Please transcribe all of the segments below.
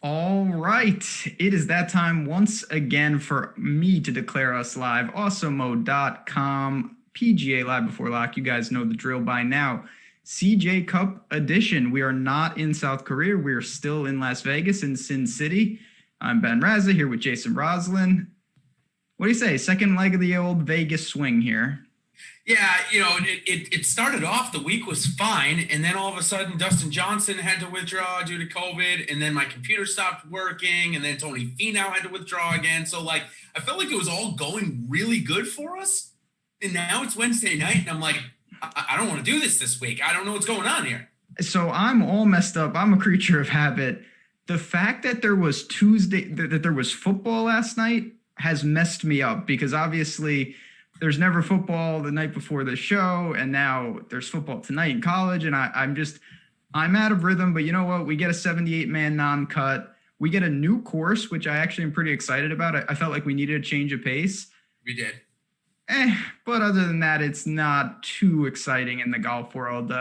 All right. It is that time once again for me to declare us live. Awesemo.com, PGA Live Before Lock. You guys know the drill by now. CJ Cup edition. We are not in South Korea. We are still in Las Vegas in Sin City. I'm Ben Rasa here with Jason Rouslin. What do you say? Second leg of the old Vegas swing here. Yeah, it started off, the week was fine, and then all of a sudden Dustin Johnson had to withdraw due to COVID, and then my computer stopped working, and then Tony Finau had to withdraw again. So, I felt like it was all going really good for us, and now it's Wednesday night, and I'm like, I don't want to do this week. I don't know what's going on here. So I'm all messed up. I'm a creature of habit. The fact that there was that there was football last night has messed me up, because obviously – there's never football the night before the show, and now there's football tonight in college, and I'm out of rhythm. But you know what? We get a 78-man non-cut. We get a new course, which I actually am pretty excited about. I felt like we needed a change of pace. We did. But other than that, it's not too exciting in the golf world.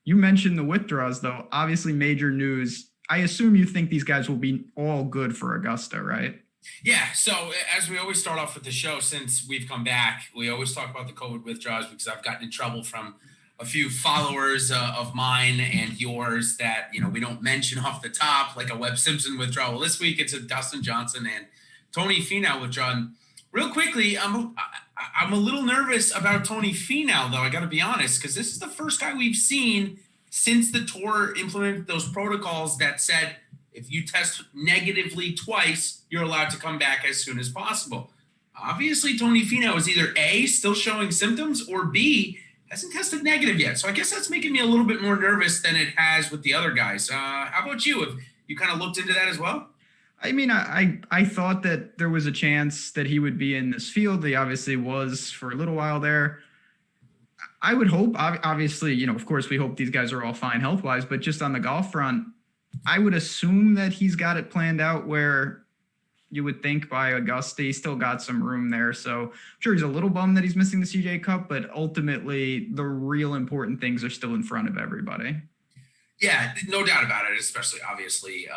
You mentioned the withdrawals, though. Obviously, major news. I assume you think these guys will be all good for Augusta, right? Yeah, so as we always start off with the show, since we've come back, we always talk about the COVID withdrawals, because I've gotten in trouble from a few followers of mine and yours that, we don't mention off the top, like a Webb Simpson withdrawal. Well, this week it's a Dustin Johnson and Tony Finau withdrawal. Real quickly, I'm a little nervous about Tony Finau, though, I got to be honest, because this is the first guy we've seen since the tour implemented those protocols that said, if you test negatively twice, you're allowed to come back as soon as possible. Obviously, Tony Finau is either A, still showing symptoms, or B, hasn't tested negative yet. So I guess that's making me a little bit more nervous than it has with the other guys. How about you? Have you kind of looked into that as well? I mean, I thought that there was a chance that he would be in this field. He obviously was for a little while there. I would hope, obviously, of course, we hope these guys are all fine health-wise, but just on the golf front, I would assume that he's got it planned out where you would think by Augusta, he's still got some room there. So I'm sure he's a little bummed that he's missing the CJ Cup, but ultimately the real important things are still in front of everybody. Yeah, no doubt about it, especially obviously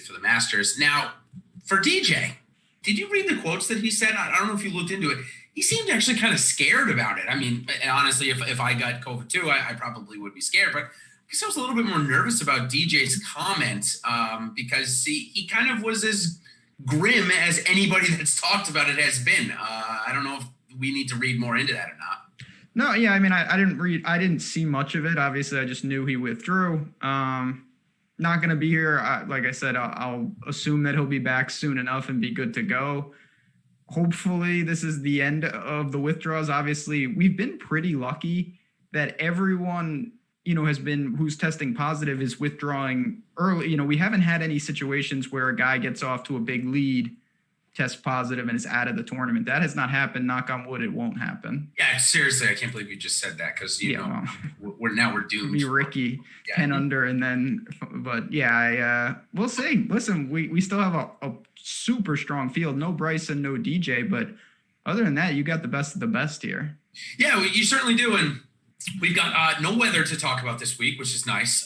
for the Masters. Now, for DJ, did you read the quotes that he said? I don't know if you looked into it. He seemed actually kind of scared about it. I mean, honestly, if I got COVID too, I probably would be scared, but I guess I was a little bit more nervous about DJ's comments because he kind of was as grim as anybody that's talked about it has been. I don't know if we need to read more into that or not. No, yeah, I mean, I didn't see much of it. Obviously, I just knew he withdrew. Not going to be here. Like I said, I'll assume that he'll be back soon enough and be good to go. Hopefully, this is the end of the withdrawals. Obviously, we've been pretty lucky that everyone who's testing positive is withdrawing early. We haven't had any situations where a guy gets off to a big lead, tests positive, and is out of the tournament. That has not happened. Knock on wood, it won't happen. Yeah, seriously, I can't believe you just said that, because we're doomed. Be Ricky 10 under, and then, but yeah, we'll see. Listen, we still have a super strong field. No Bryson, no DJ, but other than that, you got the best of the best here. Yeah, you certainly do, and we've got no weather to talk about this week, which is nice.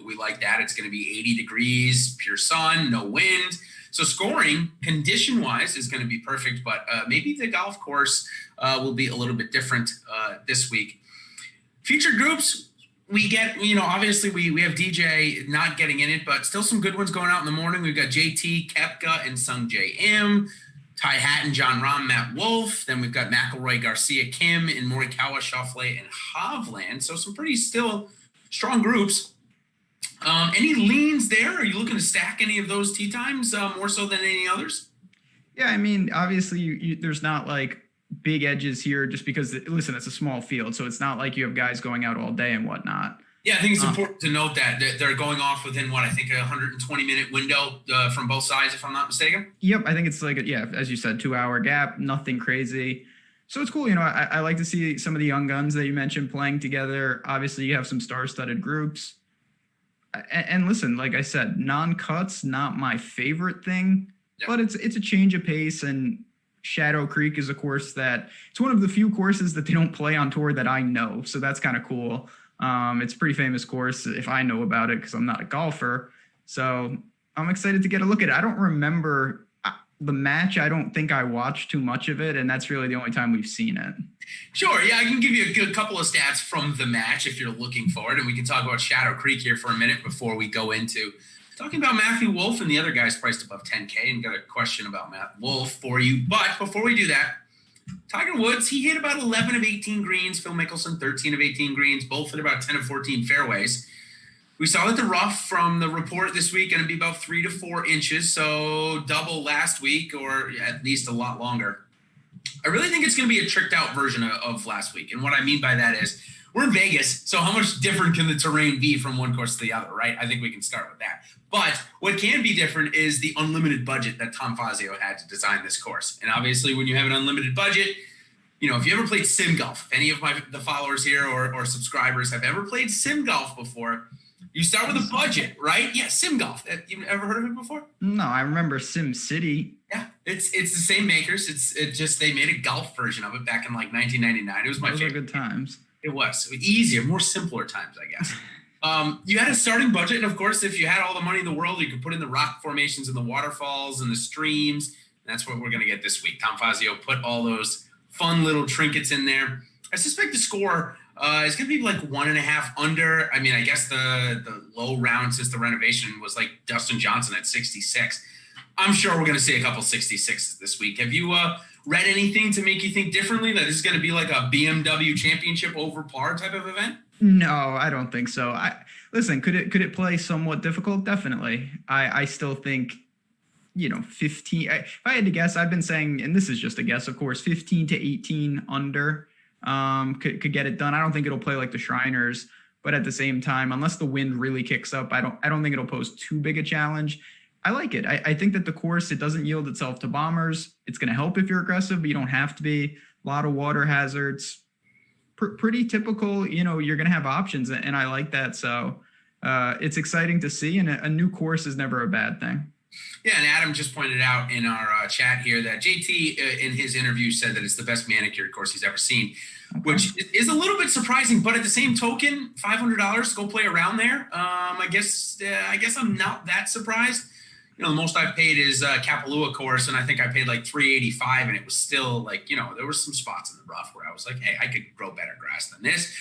We like that. It's going to be 80 degrees, pure sun, no wind. So scoring, condition-wise, is going to be perfect, but maybe the golf course will be a little bit different this week. Featured groups, we get, obviously we have DJ not getting in it, but still some good ones going out in the morning. We've got JT, Koepka, and Sung J M. Ty Hatton, John Rahm, Matt Wolff. Then we've got McIlroy, Garcia, Kim, and Morikawa, Scheffler, and Hovland. So some pretty still strong groups. Any leans there? Are you looking to stack any of those tee times more so than any others? Yeah, I mean, obviously there's not like big edges here just because, listen, it's a small field. So it's not like you have guys going out all day and whatnot. Yeah, I think it's important to note that they're going off within a 120-minute window from both sides, if I'm not mistaken. Yep, I think it's like, as you said, 2-hour gap, nothing crazy. So it's cool. I like to see some of the young guns that you mentioned playing together. Obviously, you have some star-studded groups. And listen, like I said, non-cuts, not my favorite thing, but it's a change of pace. And Shadow Creek is a course that it's one of the few courses that they don't play on tour that I know. So that's kind of cool. It's a pretty famous course if I know about it because I'm not a golfer. So I'm excited to get a look at it. I don't remember the match. I don't think I watched too much of it, and that's really the only time we've seen it. Sure. Yeah, I can give you a good couple of stats from the match if you're looking for it, and we can talk about Shadow Creek here for a minute before we go into talking about Matthew Wolff and the other guys priced above 10K, and got a question about Matt Wolff for you. But before we do that, Tiger Woods, he hit about 11 of 18 greens. Phil Mickelson, 13 of 18 greens. Both hit about 10 of 14 fairways. We saw that the rough from the report this week going to be about 3 to 4 inches, so double last week or at least a lot longer. I really think it's going to be a tricked out version of last week. And what I mean by that is we're in Vegas, so how much different can the terrain be from one course to the other, right? I think we can start with that. But what can be different is the unlimited budget that Tom Fazio had to design this course. And obviously when you have an unlimited budget, you know, if you ever played sim golf, if any of the followers here or subscribers have ever played sim golf before, you start with a budget, right? Yeah, sim golf. You've ever heard of it before? No, I remember Sim City. Yeah, it's the same makers. It just they made a golf version of it back in like 1999. It was my favorite. Those were good times. It was easier, more simpler times, I guess. You had a starting budget, and of course, if you had all the money in the world, you could put in the rock formations and the waterfalls and the streams. And that's what we're going to get this week. Tom Fazio put all those fun little trinkets in there. I suspect the score is going to be like 1.5 under. I mean, I guess the low round since the renovation was like Dustin Johnson at 66. I'm sure we're going to see a couple 66s this week. Have you read anything to make you think differently that this is going to be like a BMW championship over par type of event? No, I don't think so. Listen, could it play somewhat difficult? Definitely. I still think, 15. If I had to guess, I've been saying, and this is just a guess, of course, 15 to 18 under could get it done. I don't think it'll play like the Shriners, but at the same time, unless the wind really kicks up, I don't think it'll pose too big a challenge. I like it. I think that the course, it doesn't yield itself to bombers. It's going to help if you're aggressive, but you don't have to be. A lot of water hazards. Pretty typical, you're going to have options, and I like that. So it's exciting to see, and a new course is never a bad thing. Yeah, and Adam just pointed out in our chat here that JT in his interview said that it's the best manicured course he's ever seen, which is a little bit surprising. But at the same token, $500 to go play around there. I guess I'm not that surprised. The most I've paid is Kapalua course, and I think I paid like $385, and it was still like, there were some spots in the rough where I was like, hey, I could grow better grass than this.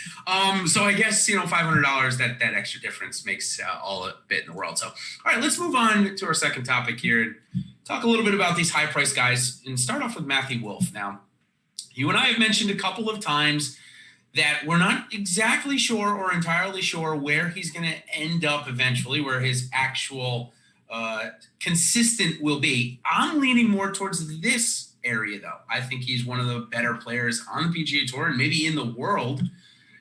So I guess, $500, that extra difference makes all a bit in the world. So, all right, let's move on to our second topic here and talk a little bit about these high-priced guys and start off with Matthew Wolff. Now, you and I have mentioned a couple of times that we're not exactly sure or entirely sure where he's going to end up eventually, where his actual consistent will be. I'm leaning more towards this area, though. I think he's one of the better players on the PGA Tour and maybe in the world.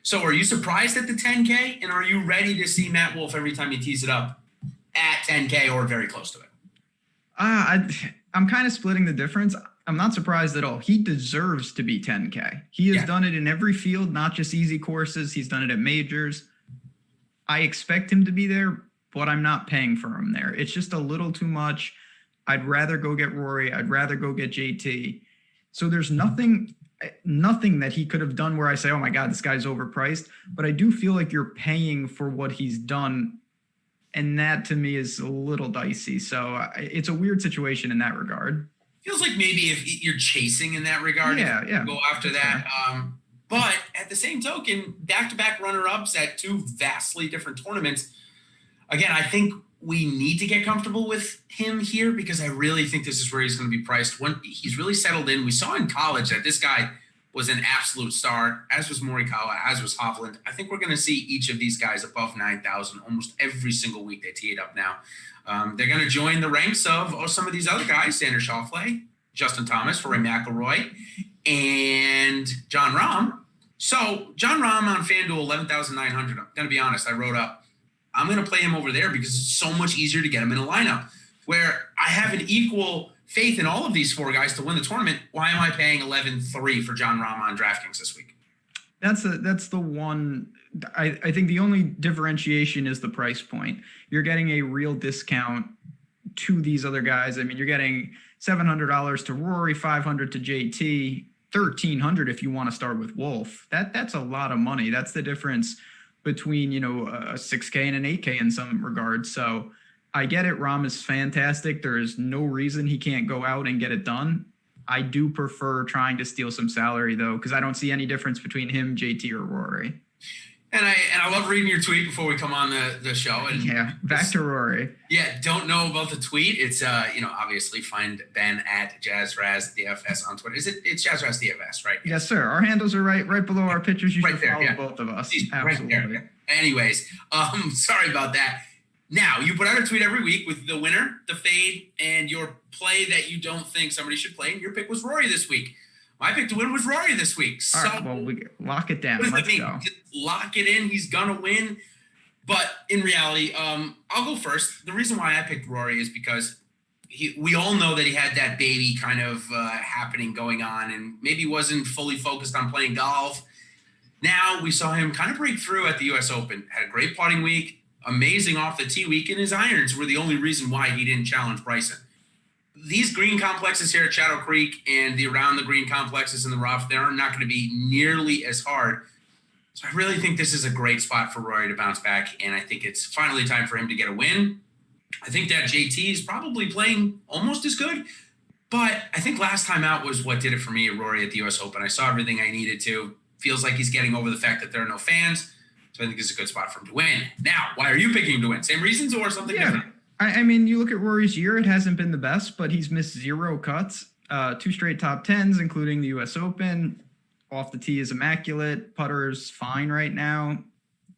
So are you surprised at the 10K? And are you ready to see Matt Wolff every time he tees it up at 10K or very close to it? I'm kind of splitting the difference. I'm not surprised at all. He deserves to be 10K. He has done it in every field, not just easy courses. He's done it at majors. I expect him to be there, but I'm not paying for him there. It's just a little too much. I'd rather go get Rory. I'd rather go get JT. So there's nothing that he could have done where I say, oh my God, this guy's overpriced. But I do feel like you're paying for what he's done. And that to me is a little dicey. So it's a weird situation in that regard. Feels like maybe if you're chasing in that regard, go after that. But at the same token, back-to-back runner-ups at two vastly different tournaments. Again, I think we need to get comfortable with him here because I really think this is where he's going to be priced. When he's really settled in. We saw in college that this guy was an absolute star, as was Morikawa, as was Hovland. I think we're going to see each of these guys above 9,000 almost every single week they tee it up now. They're going to join the ranks of some of these other guys, Xander Schauffele, Justin Thomas, Rory McIlroy, and Jon Rahm. So Jon Rahm on FanDuel, 11,900. I'm going to be honest, I wrote up, I'm going to play him over there because it's so much easier to get him in a lineup where I have an equal faith in all of these four guys to win the tournament. Why am I paying 11.3 for Jon Rahm on DraftKings this week? That's the one. I think the only differentiation is the price point. You're getting a real discount to these other guys. I mean, you're getting $700 to Rory, $500 to JT, $1,300 if you want to start with Wolf. That's a lot of money. That's the difference between, a 6K and an 8K in some regards. So I get it. Rahm is fantastic. There is no reason he can't go out and get it done. I do prefer trying to steal some salary, though, because I don't see any difference between him, JT, or Rory. And I love reading your tweet before we come on the show. And yeah, back to Rory. Yeah, don't know about the tweet. It's obviously find Ben at JazzRazDFS on Twitter. It's JazzRazDFS, right? Yes, sir. Our handles are right below our pictures. You should follow both of us. Absolutely. Right there. Anyways, sorry about that. Now, you put out a tweet every week with the winner, the fade, and your play that you don't think somebody should play. And your pick was Rory this week. My pick to win was Rory this week. So, all right, well, we lock it down. Let's go. Just lock it in. He's going to win. But in reality, I'll go first. The reason why I picked Rory is because we all know that he had that baby kind of happening going on and maybe wasn't fully focused on playing golf. Now we saw him kind of break through at the U.S. Open. Had a great putting week, amazing off the tee week, and his irons were the only reason why he didn't challenge Bryson. These green complexes here at Shadow Creek and the around the green complexes in the rough, they're not going to be nearly as hard. So I really think this is a great spot for Rory to bounce back, and I think it's finally time for him to get a win. I think that JT is probably playing almost as good, but I think last time out was what did it for me at Rory at the U.S. Open. I saw everything I needed to. Feels like he's getting over the fact that there are no fans, so I think it's a good spot for him to win. Now, why are you picking him to win? Same reasons or something different? I mean, you look at Rory's year, it hasn't been the best, but he's missed 0 cuts, 2 straight top 10s, including the U.S. Open. Off the tee is immaculate. Putter's fine right now.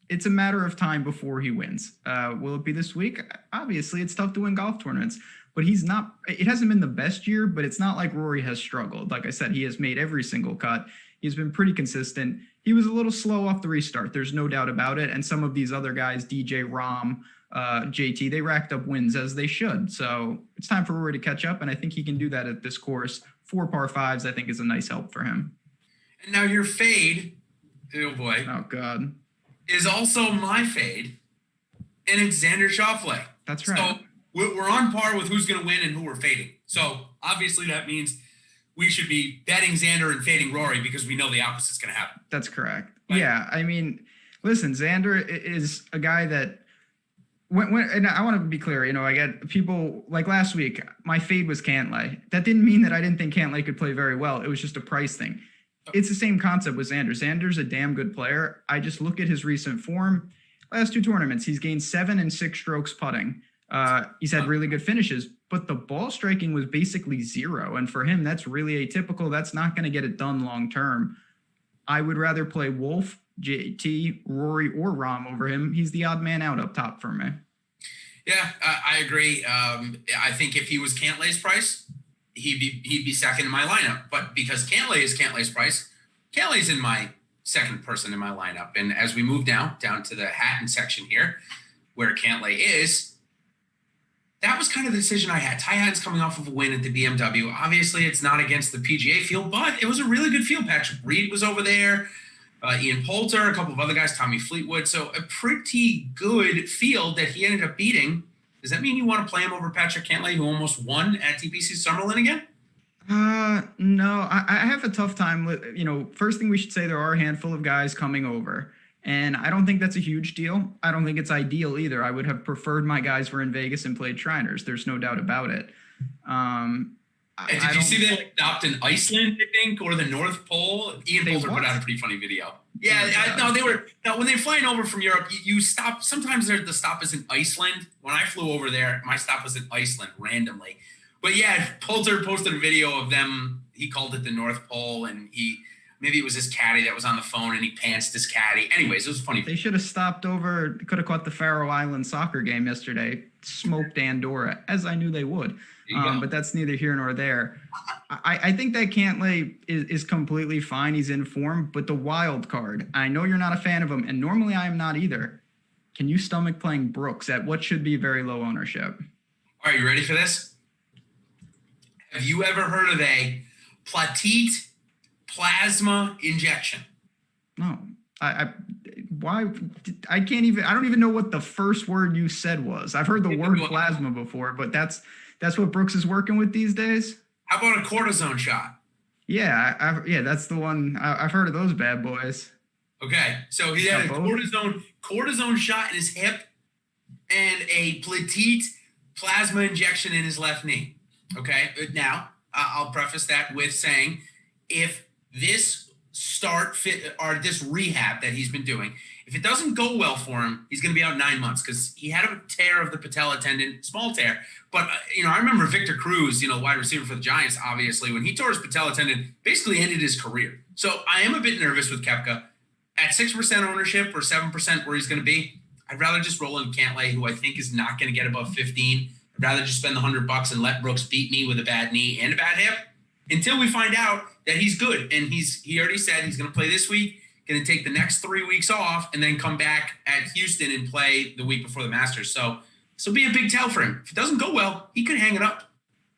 It's a matter of time before he wins. Will it be this week? Obviously, it's tough to win golf tournaments, but it hasn't been the best year, but it's not like Rory has struggled. Like I said, he has made every single cut. He's been pretty consistent. He was a little slow off the restart. There's no doubt about it. And some of these other guys, DJ, Rahm, JT, they racked up wins as they should. So it's time for Rory to catch up, and I think he can do that at this course. 4 par 5s, I think, is a nice help for him. And now your fade, oh boy. Oh, God. Is also my fade, and it's Xander Schauffele. That's right. So we're on par with who's going to win and who we're fading. So obviously that means we should be betting Xander and fading Rory because we know the opposite's going to happen. That's correct. Right? Yeah, I mean, listen, Xander is a guy that and I want to be clear, I get people like last week, my fade was Cantlay. That didn't mean that I didn't think Cantlay could play very well. It was just a price thing. It's the same concept with Xander. Xander's a damn good player. I just look at his recent form. Last 2 tournaments, he's gained 7 and 6 strokes putting. He's had really good finishes, but the ball striking was basically 0. And for him, that's really atypical. That's not going to get it done long term. I would rather play Wolf, JT, Rory, or Rahm over him. He's the odd man out up top for me. Yeah, I agree. I think if he was Cantlay's price, he'd be second in my lineup. But because Cantlay is Cantlay's price, Cantlay's in my second person in my lineup. And as we move down to the Hatton section here, where Cantlay is, that was kind of the decision I had. Ty Hatton's coming off of a win at the BMW. Obviously, it's not against the PGA field, but it was a really good field. Patrick Reed was over there. Ian Poulter, a couple of other guys, Tommy Fleetwood. So a pretty good field that he ended up beating. Does that mean you want to play him over Patrick Cantlay, who almost won at TPC Summerlin again? No, I have a tough time with, first thing we should say, there are a handful of guys coming over. And I don't think that's a huge deal. I don't think it's ideal either. I would have preferred my guys were in Vegas and played Shriners. There's no doubt about it. Did you see they stopped in Iceland, I think, or the North Pole? Ian Poulter put out a pretty funny video. Yeah, they were. Now, when they're flying over from Europe, you stop. Sometimes the stop is in Iceland. When I flew over there, my stop was in Iceland randomly. But yeah, Poulter posted a video of them. He called it the North Pole, and maybe it was his caddy that was on the phone, and he pantsed his caddy. Anyways, it was funny. They should have stopped over. Could have caught the Faroe Island soccer game yesterday. Smoked Andorra, as I knew they would. But that's neither here nor there. I think that Cantlay is completely fine. He's in form. But the wild card, I know you're not a fan of him, and normally I am not either. Can you stomach playing Brooks at what should be very low ownership? All right, you ready for this? Have you ever heard of a platite plasma injection? No. Why? I can't even. I don't even know what the first word you said was. I've heard the word plasma before, but that's That's what Brooks is working with these days. How about a cortisone shot? Yeah, that's the one. I've heard of those bad boys. Okay, so he had a cortisone shot in his hip and a platite plasma injection in his left knee. Okay, now I'll preface that with saying, if this this rehab that he's been doing, if it doesn't go well for him, he's going to be out 9 months because he had a tear of the patella tendon, small tear. But, I remember Victor Cruz, wide receiver for the Giants, obviously, when he tore his patella tendon, basically ended his career. So I am a bit nervous with Koepka. At 6% ownership or 7% where he's going to be, I'd rather just roll in Cantlay, who I think is not going to get above 15. I'd rather just spend the $100 and let Brooks beat me with a bad knee and a bad hip until we find out that he's good. And he already said he's going to play this week, going to take the next 3 weeks off, and then come back at Houston and play the week before the Masters. So this will be a big tell for him. If it doesn't go well, he could hang it up.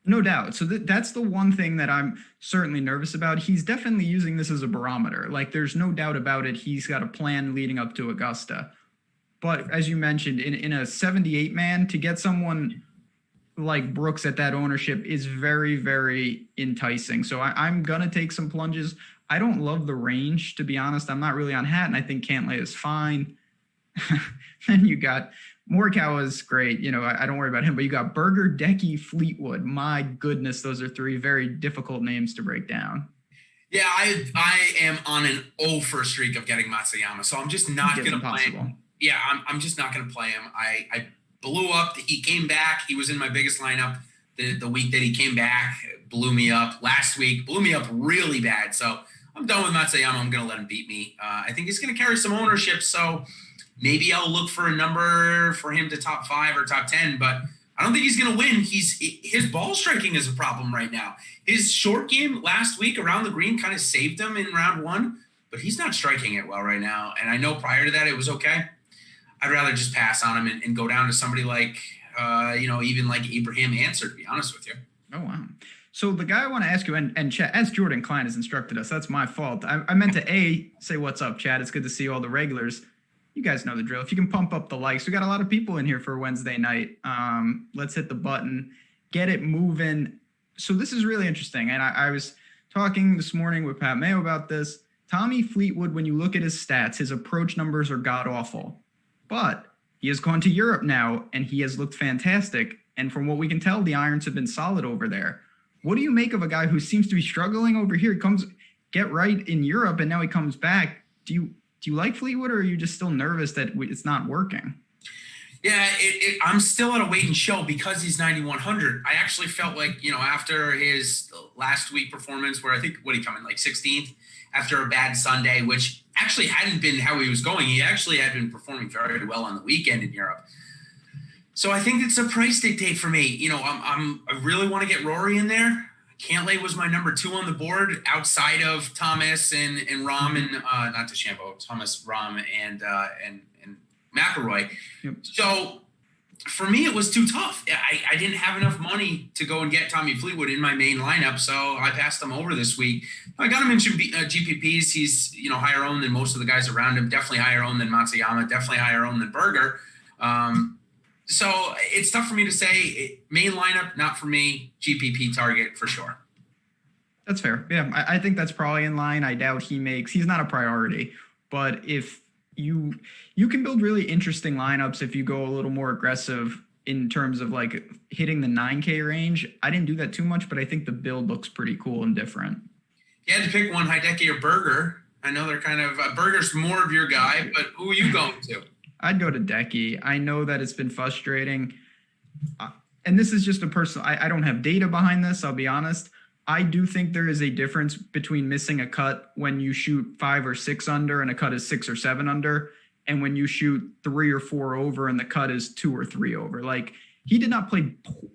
No doubt. So that's the one thing that I'm certainly nervous about. He's definitely using this as a barometer. Like, there's no doubt about it. He's got a plan leading up to Augusta. But as you mentioned, in a 78 man, to get someone like Brooks at that ownership is very, very enticing. So I'm going to take some plunges. I don't love the range, to be honest. I'm not really on Hatton. I think Cantlay is fine. Then you got Morikawa is great. I don't worry about him, but you got Berger, Decky, Fleetwood. My goodness, those are three very difficult names to break down. Yeah, I am on an 0 for streak of getting Matsuyama, so I'm just not going to play him. Yeah, I'm just not going to play him. I blew up. He came back. He was in my biggest lineup the week that he came back. Blew me up. Last week, blew me up really bad. So I'm done with Matsuyama. I'm going to let him beat me. I think he's going to carry some ownership, so maybe I'll look for a number for him to top 5 or top 10, but I don't think he's going to win. His ball striking is a problem right now. His short game last week around the green kind of saved him in round 1, but he's not striking it well right now. And I know prior to that it was okay. I'd rather just pass on him and go down to somebody like, even like Abraham Ancer, to be honest with you. Oh, wow. So the guy I want to ask you, and Chad, as Jordan Klein has instructed us, that's my fault. I meant to say what's up, Chad. It's good to see all the regulars. You guys know the drill. If you can pump up the likes, we got a lot of people in here for Wednesday night. Let's hit the button, get it moving. So this is really interesting. And I was talking this morning with Pat Mayo about this. Tommy Fleetwood, when you look at his stats, his approach numbers are god awful, but he has gone to Europe now and he has looked fantastic. And from what we can tell, the irons have been solid over there. What do you make of a guy who seems to be struggling over here? He comes get right in Europe and now he comes back. Do you like Fleetwood, or are you just still nervous that it's not working? Yeah, I'm still at a wait and show because he's 9,100. I actually felt like, after his last week performance where I think, he come in like 16th after a bad Sunday, which actually hadn't been how he was going. He actually had been performing very well on the weekend in Europe. So I think it's a price dictate for me. I really want to get Rory in there. Cantlay was my number 2 on the board outside of Thomas and Rahm and not DeChambeau, Thomas, Rahm and McIlroy. Yep. So for me, it was too tough. I didn't have enough money to go and get Tommy Fleetwood in my main lineup, so I passed him over this week. I got him in GPPs. He's higher owned than most of the guys around him. Definitely higher owned than Matsuyama. Definitely higher owned than Berger. So it's tough for me to say. Main lineup, not for me. GPP target for sure. That's fair. Yeah, I think that's probably in line. I doubt he's not a priority. But if you can build really interesting lineups if you go a little more aggressive in terms of like hitting the 9K range. I didn't do that too much, but I think the build looks pretty cool and different. You had to pick one, Hideki or Berger. I know they're kind of Berger's more of your guy, but who are you going to? I'd go to Decky. I know that it's been frustrating. And this is just a personal, I don't have data behind this, I'll be honest. I do think there is a difference between missing a cut when you shoot 5 or 6 under and a cut is 6 or 7 under, and when you shoot 3 or 4 over and the cut is 2 or 3 over. Like, he did not play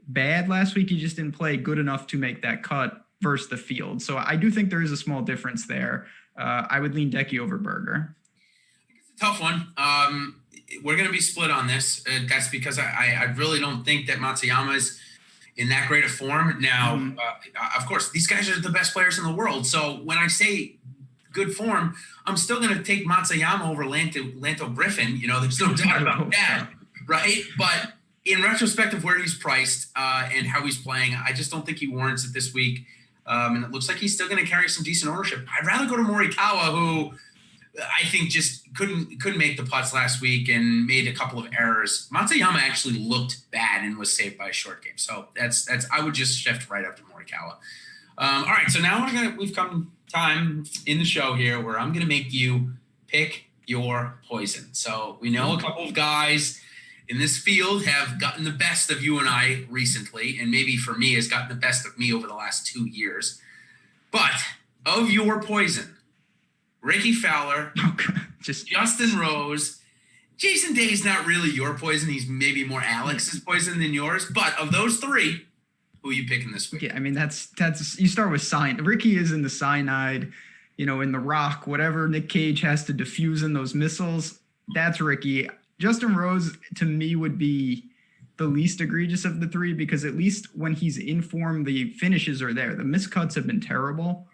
bad last week. He just didn't play good enough to make that cut versus the field. So I do think there is a small difference there. I would lean Decky over Berger. I think it's a tough one. We're going to be split on this. That's because I really don't think that Matsuyama is in that great a form. Now, of course, these guys are the best players in the world. So when I say good form, I'm still going to take Matsuyama over Lanto Griffin. There's no doubt about that, right? But in retrospect of where he's priced and how he's playing, I just don't think he warrants it this week. And it looks like he's still going to carry some decent ownership. I'd rather go to Morikawa, who I think just couldn't make the putts last week and made a couple of errors. Matsuyama actually looked bad and was saved by a short game. So that's I would just shift right up to Morikawa. All right, so now we've come time in the show here where I'm going to make you pick your poison. So we know a couple of guys in this field have gotten the best of you and I recently, and maybe for me has gotten the best of me over the last 2 years. But of your poison, Ricky Fowler, Justin Rose, Jason Day's not really your poison. He's maybe more Alex's poison than yours. But of those three, who are you picking this week? Yeah, I mean, that's you start with Ricky is in the cyanide, in the rock, whatever Nick Cage has to defuse in those missiles. That's Ricky. Justin Rose, to me, would be the least egregious of the three because at least when he's in form, the finishes are there. The miscuts have been terrible,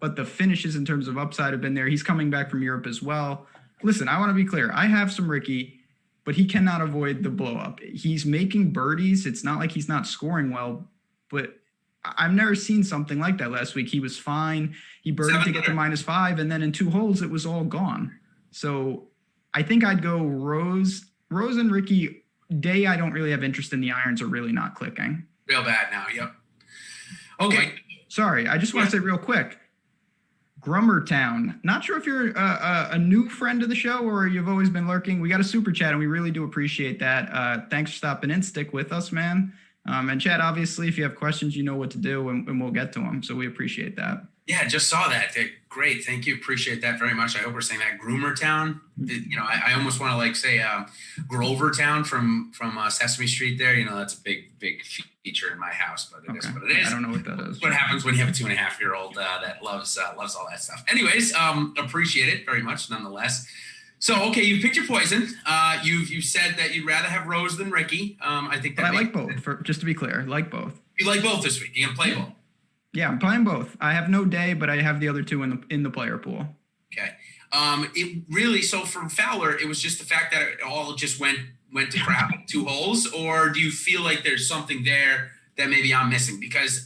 but the finishes in terms of upside have been there. He's coming back from Europe as well. Listen, I want to be clear. I have some Ricky, but he cannot avoid the blow up. He's making birdies. It's not like he's not scoring well, but I've never seen something like that last week. He was fine. He birdied to get to -5, and then in 2 holes, it was all gone. So I think I'd go Rose and Ricky. Day, I don't really have interest in. The irons are really not clicking. Real bad now, yep. Okay. Sorry, I just want to say real quick, Grummertown. Not sure if you're a new friend of the show or you've always been lurking. We got a super chat, and we really do appreciate that. Thanks for stopping in. Stick with us, man. And Chad, obviously, if you have questions, you know what to do, and we'll get to them. So we appreciate that. Yeah, just saw that. Great. Thank you. Appreciate that very much. I hope we're saying that. Groomertown. I almost want to say Grovertown from Sesame Street there. That's a big feature in my house, but it is what it is. I don't know what that is. What happens when you have a 2.5-year-old that loves all that stuff. Anyways, appreciate it very much nonetheless. So, okay, you picked your poison. You said that you'd rather have Rose than Ricky. I think that I like both, just to be clear. Like both. You like both this week. You're going to play both. Yeah, I'm playing both. I have no Day, but I have the other two in the player pool. Okay. It really, so from Fowler, it was just the fact that it all just went to crap in 2 holes, or do you feel like there's something there that maybe I'm missing? Because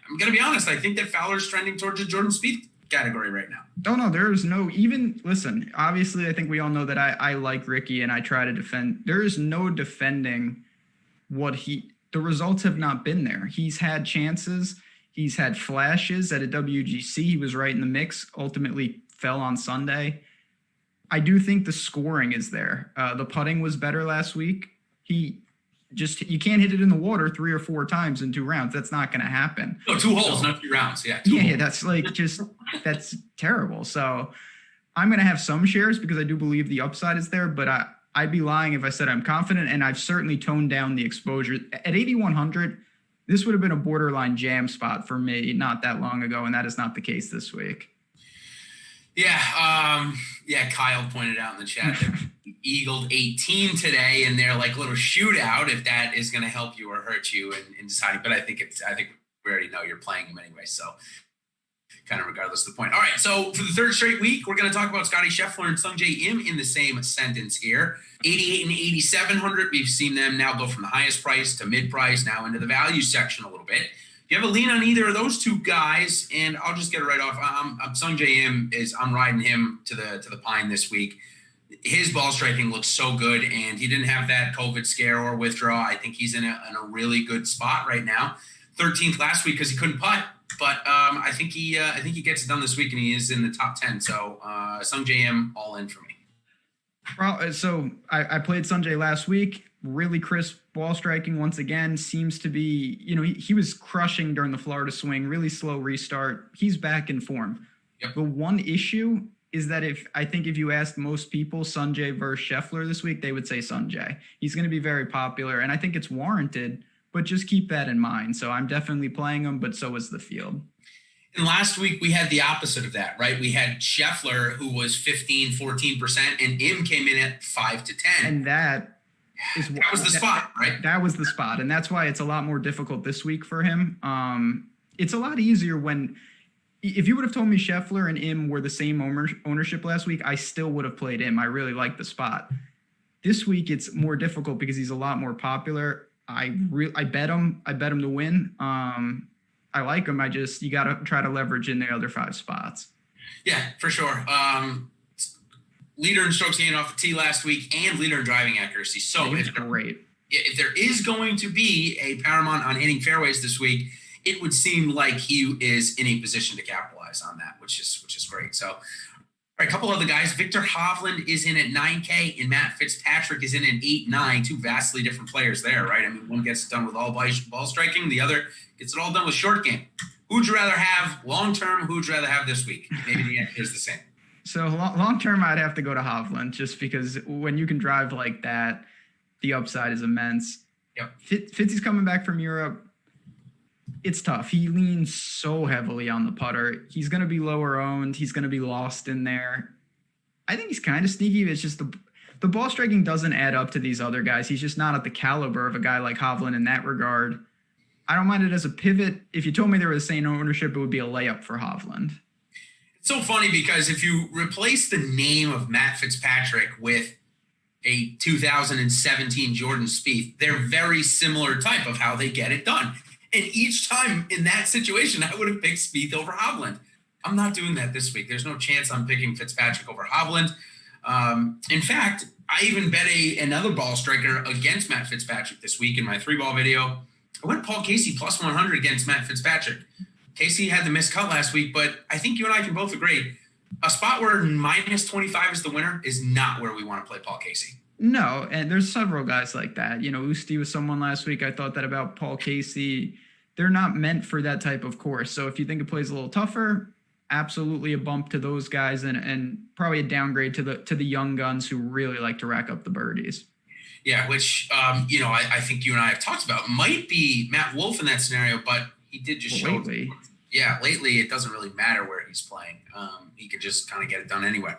I'm going to be honest, I think that Fowler's trending towards the Jordan Spieth category right now. Oh, no, there's no listen, obviously, I think we all know that I like Ricky and I try to defend. There is no defending the results have not been there. He's had chances. He's had flashes at a WGC. He was right in the mix, ultimately fell on Sunday. I do think the scoring is there. The putting was better last week. You can't hit it in the water 3 or 4 times in 2 rounds. That's not going to happen. No, 2 holes, not 3 rounds. Yeah. That's that's terrible. So I'm going to have some shares because I do believe the upside is there, but I'd be lying if I said I'm confident, and I've certainly toned down the exposure. At 8,100, this would have been a borderline jam spot for me not that long ago, and that is not the case this week. Yeah, Kyle pointed out in the chat that eagled 18 today, and they're like a little shootout if that is going to help you or hurt you in deciding. But I think we already know you're playing him anyway, so kind of regardless of the point. All right, so for the 3rd straight week, we're going to talk about Scottie Scheffler and Sungjae Im in the same sentence here. 88 and 8,700. We've seen them now go from the highest price to mid price, now into the value section a little bit. Do you have a lean on either of those 2 guys? And I'll just get it right off. Sungjae Im I'm riding him to the pine this week. His ball striking looks so good, and he didn't have that COVID scare or withdrawal. I think he's in a really good spot right now. 13th last week because he couldn't putt, but I think he gets it done this week, and he is in the top 10. So Sungjae Im all in for me. Well, so I played Sungjae last week. Really crisp ball striking once again. Seems to be, he was crushing during the Florida swing. Really slow restart. He's back in form. Yep. The one issue is that if you asked most people Sungjae versus Scheffler this week, they would say Sungjae. He's going to be very popular, and I think it's warranted. But just keep that in mind. So I'm definitely playing him, but so is the field. And last week we had the opposite of that, right? We had Scheffler, who was 14%, and Im came in at 5 to 10. And that was the spot, right? That was the spot. And that's why it's a lot more difficult this week for him. It's a lot easier if you would have told me Scheffler and Im were the same ownership last week, I still would have played Im. I really like the spot. This week it's more difficult because he's a lot more popular. I bet him to win. I like him. You got to try to leverage in the other 5 spots. Yeah, for sure. Leader in strokes gained off the tee last week and leader in driving accuracy. So it's great. If there is going to be a paramount on hitting fairways this week, it would seem like he is in a position to capitalize on that, which is great. So, all right, a couple other guys. Victor Hovland is in at 9K and Matt Fitzpatrick is in at 8-9. 2 vastly different players there, right? I mean, one gets it done with all ball striking, the other gets it all done with short game. Who'd you rather have long term? Who'd you rather have this week? Maybe the answer is the same. So long term, I'd have to go to Hovland just because when you can drive like that, the upside is immense. Yep. Fitzy's coming back from Europe. It's tough. He leans so heavily on the putter. He's going to be lower owned. He's going to be lost in there. I think he's kind of sneaky. It's just the ball striking doesn't add up to these other guys. He's just not at the caliber of a guy like Hovland in that regard. I don't mind it as a pivot. If you told me they were the same ownership, it would be a layup for Hovland. It's so funny because if you replace the name of Matt Fitzpatrick with a 2017 Jordan Spieth, they're very similar type of how they get it done. And each time in that situation, I would have picked Spieth over Hovland. I'm not doing that this week. There's no chance I'm picking Fitzpatrick over Hovland. In fact, I even bet another ball striker against Matt Fitzpatrick this week in my 3-ball video. I went Paul Casey plus 100 against Matt Fitzpatrick. Casey had the missed cut last week, but I think you and I can both agree a spot where minus 25 is the winner is not where we want to play Paul Casey. No, and there's several guys like that. You know, Usti was someone last week. I thought that about Paul Casey. They're not meant for that type of course. So if you think it plays a little tougher, absolutely a bump to those guys and probably a downgrade to the young guns who really like to rack up the birdies. Yeah, which, I think you and I have talked about. Might be Matt Wolff in that scenario, but he did just show. Lately. Yeah, lately it doesn't really matter where he's playing. He could just kind of get it done anywhere.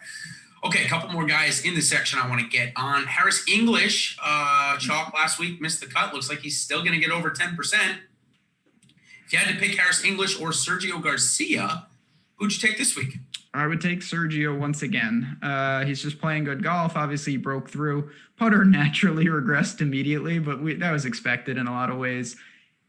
Okay, a couple more guys in the section I want to get on. Harris English, chalk last week, missed the cut. Looks like he's still going to get over 10%. If you had to pick Harris English or Sergio Garcia, who'd you take this week? I would take Sergio once again. He's just playing good golf. Obviously, he broke through. Putter naturally regressed immediately, but that was expected in a lot of ways.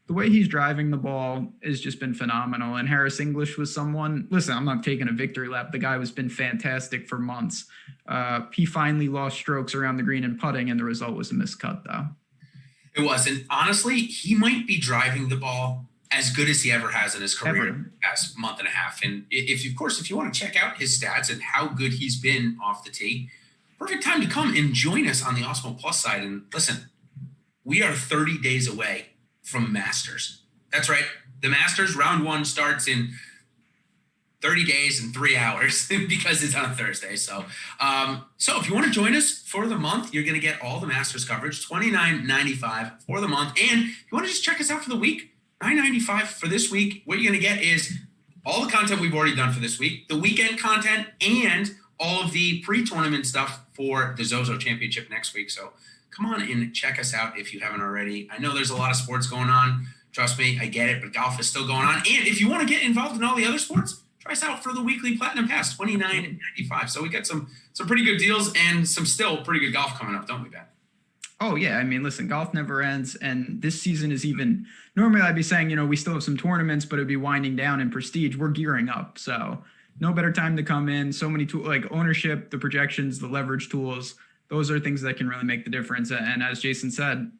The way he's driving the ball has just been phenomenal. And Harris English was someone, listen, I'm not taking a victory lap. The guy has been fantastic for months. He finally lost strokes around the green and putting, and the result was a miscut, though. It was. And honestly, he might be driving the ball as good as he ever has in his career the past month and a half. And if you want to check out his stats and how good he's been off the tee, perfect time to come and join us on the Awesemo Plus side. And listen, we are 30 days away from Masters. That's right. The Masters round 1 starts in 30 days and 3 hours because it's on a Thursday. So if you want to join us for the month, you're going to get all the Masters coverage, $29.95 for the month. And if you want to just check us out for the week, $9.95 for this week. What you're going to get is all the content we've already done for this week, the weekend content, and all of the pre-tournament stuff for the Zozo Championship next week. So come on and check us out if you haven't already. I know there's a lot of sports going on. Trust me, I get it, but golf is still going on. And if you want to get involved in all the other sports, try us out for the weekly Platinum Pass, $29.95. So we got some pretty good deals and some still pretty good golf coming up, don't we, Ben? Oh, yeah. I mean, listen, golf never ends. And this season is even – normally I'd be saying, we still have some tournaments, but it'd be winding down in prestige. We're gearing up. So no better time to come in. So many tools, like ownership, the projections, the leverage tools. Those are things that can really make the difference. And as Jason said,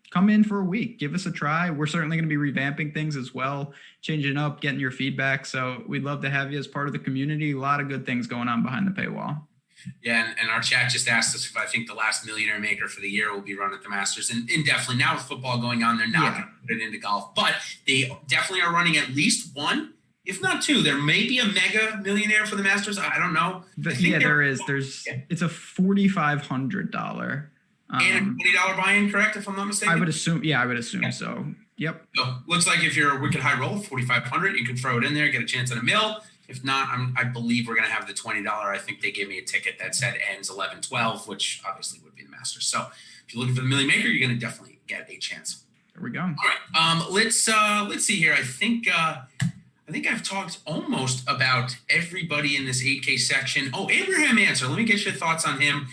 come in for a week. Give us a try. We're certainly going to be revamping things as well, changing up, getting your feedback. So we'd love to have you as part of the community. A lot of good things going on behind the paywall. Yeah, and our chat just asked us if I think the last millionaire maker for the year will be run at the Masters. And definitely now with football going on, they're not going to put it into golf. But they definitely are running at least one, if not two. There may be a mega millionaire for the Masters. I don't know. There is. It's a $4,500. And a $20 buy-in, correct, if I'm not mistaken? I would assume so. Yep. So looks like if you're a wicked high roll, $4,500, you can throw it in there, get a chance at a mill. If not, I believe we're going to have the $20. I think they gave me a ticket that said ends 11-12, which obviously would be the Masters. So if you're looking for the million maker, you're going to definitely get a chance. There we go. All right. Let's see here. I think I've talked almost about everybody in this 8K section. Oh, Abraham Ancer. Let me get your thoughts on him.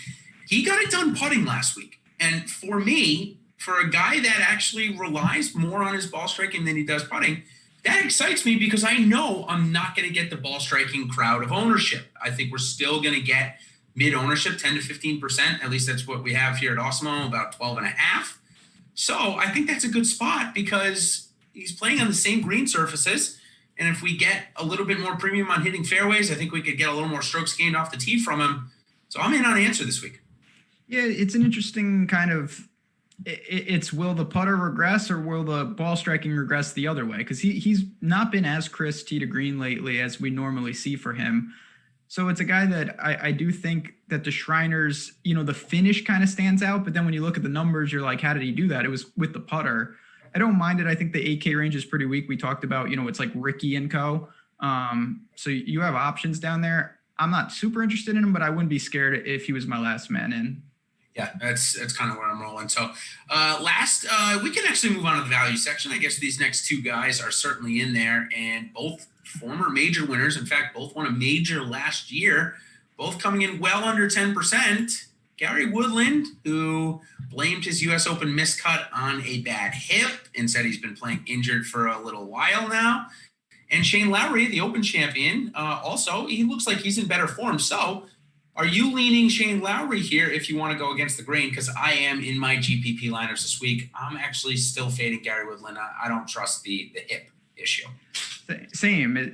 he got it done putting last week. And for me, for a guy that actually relies more on his ball striking than he does putting, that excites me because I know I'm not going to get the ball striking crowd of ownership. I think we're still going to get mid ownership, 10 to 15%. At least that's what we have here at Awesemo, about 12.5. So I think that's a good spot because he's playing on the same green surfaces. And if we get a little bit more premium on hitting fairways, I think we could get a little more strokes gained off the tee from him. So I'm in on Ancer this week. Yeah, it's an interesting kind of, it's will the putter regress or will the ball striking regress the other way? Because he's not been as crisp tee to green lately as we normally see for him. So it's a guy that I do think that the Shriners, the finish kind of stands out. But then when you look at the numbers, you're like, how did he do that? It was with the putter. I don't mind it. I think the 8K range is pretty weak. We talked about, it's like Ricky and co. So you have options down there. I'm not super interested in him, but I wouldn't be scared if he was my last man in. Yeah, that's kind of where I'm rolling. So we can actually move on to the value section. I guess these next two guys are certainly in there, and both former major winners. In fact, both won a major last year, both coming in well under 10%. Gary Woodland, who blamed his U.S. Open miscut on a bad hip and said he's been playing injured for a little while now. And Shane Lowry, the Open champion, also, he looks like he's in better form. So are you leaning Shane Lowry here if you want to go against the grain? Because I am in my GPP lineups this week. I'm actually still fading Gary Woodland. I don't trust the hip issue. Same.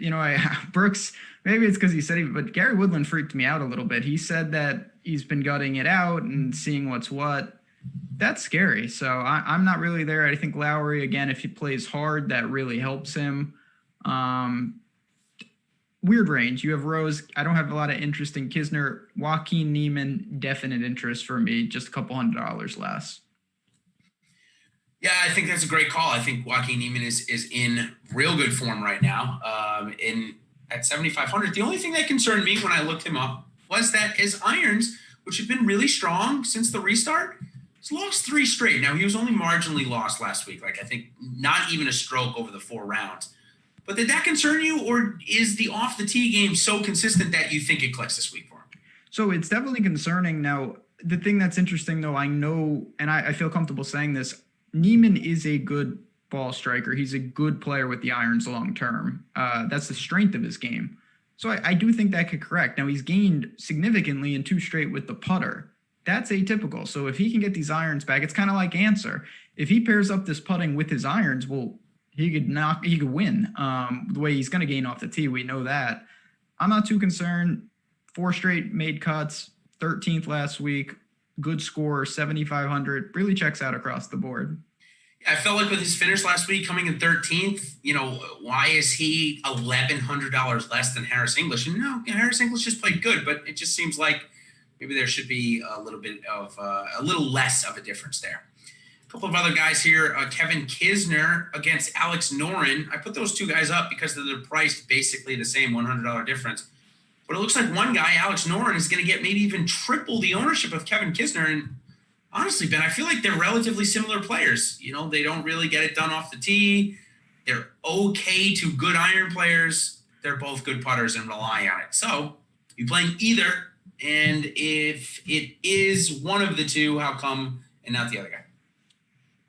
Brooks, maybe it's because he said but Gary Woodland freaked me out a little bit. He said that he's been gutting it out and seeing what's what. That's scary. So I'm not really there. I think Lowry, again, if he plays hard, that really helps him. Weird range. You have Rose. I don't have a lot of interest in Kisner. Joaquin Niemann, definite interest for me, just a couple $100 less. Yeah, I think that's a great call. I think Joaquin Niemann is in real good form right now. At 7,500, the only thing that concerned me when I looked him up was that his irons, which have been really strong since the restart, he's lost 3 straight. Now, he was only marginally lost last week. I think not even a stroke over the 4 rounds. But did that concern you, or is the off the tee game so consistent that you think it clicks this week for him? So it's definitely concerning. Now, the thing that's interesting, though, I know, and I feel comfortable saying this, Niemann is a good ball striker. He's a good player with the irons long term. That's the strength of his game. So I do think that could correct. Now, he's gained significantly in 2 straight with the putter. That's atypical. So if he can get these irons back, it's kind of like Ancer. If he pairs up this putting with his irons, well, he could win. The way he's going to gain off the tee, we know that. I'm not too concerned. 4 straight made cuts, 13th last week, good score, 7,500, really checks out across the board. Yeah, I felt like with his finish last week coming in 13th, why is he $1,100 less than Harris English? And no, Harris English just played good, but it just seems like maybe there should be a little less of a difference there. Couple of other guys here, Kevin Kisner against Alex Noren. I put those 2 guys up because they're priced basically the same, $100 difference. But it looks like one guy, Alex Noren, is going to get maybe even triple the ownership of Kevin Kisner. And honestly, Ben, I feel like they're relatively similar players. They don't really get it done off the tee. They're okay to good iron players. They're both good putters and rely on it. So you're playing either. And if it is one of the two, how come and not the other guy?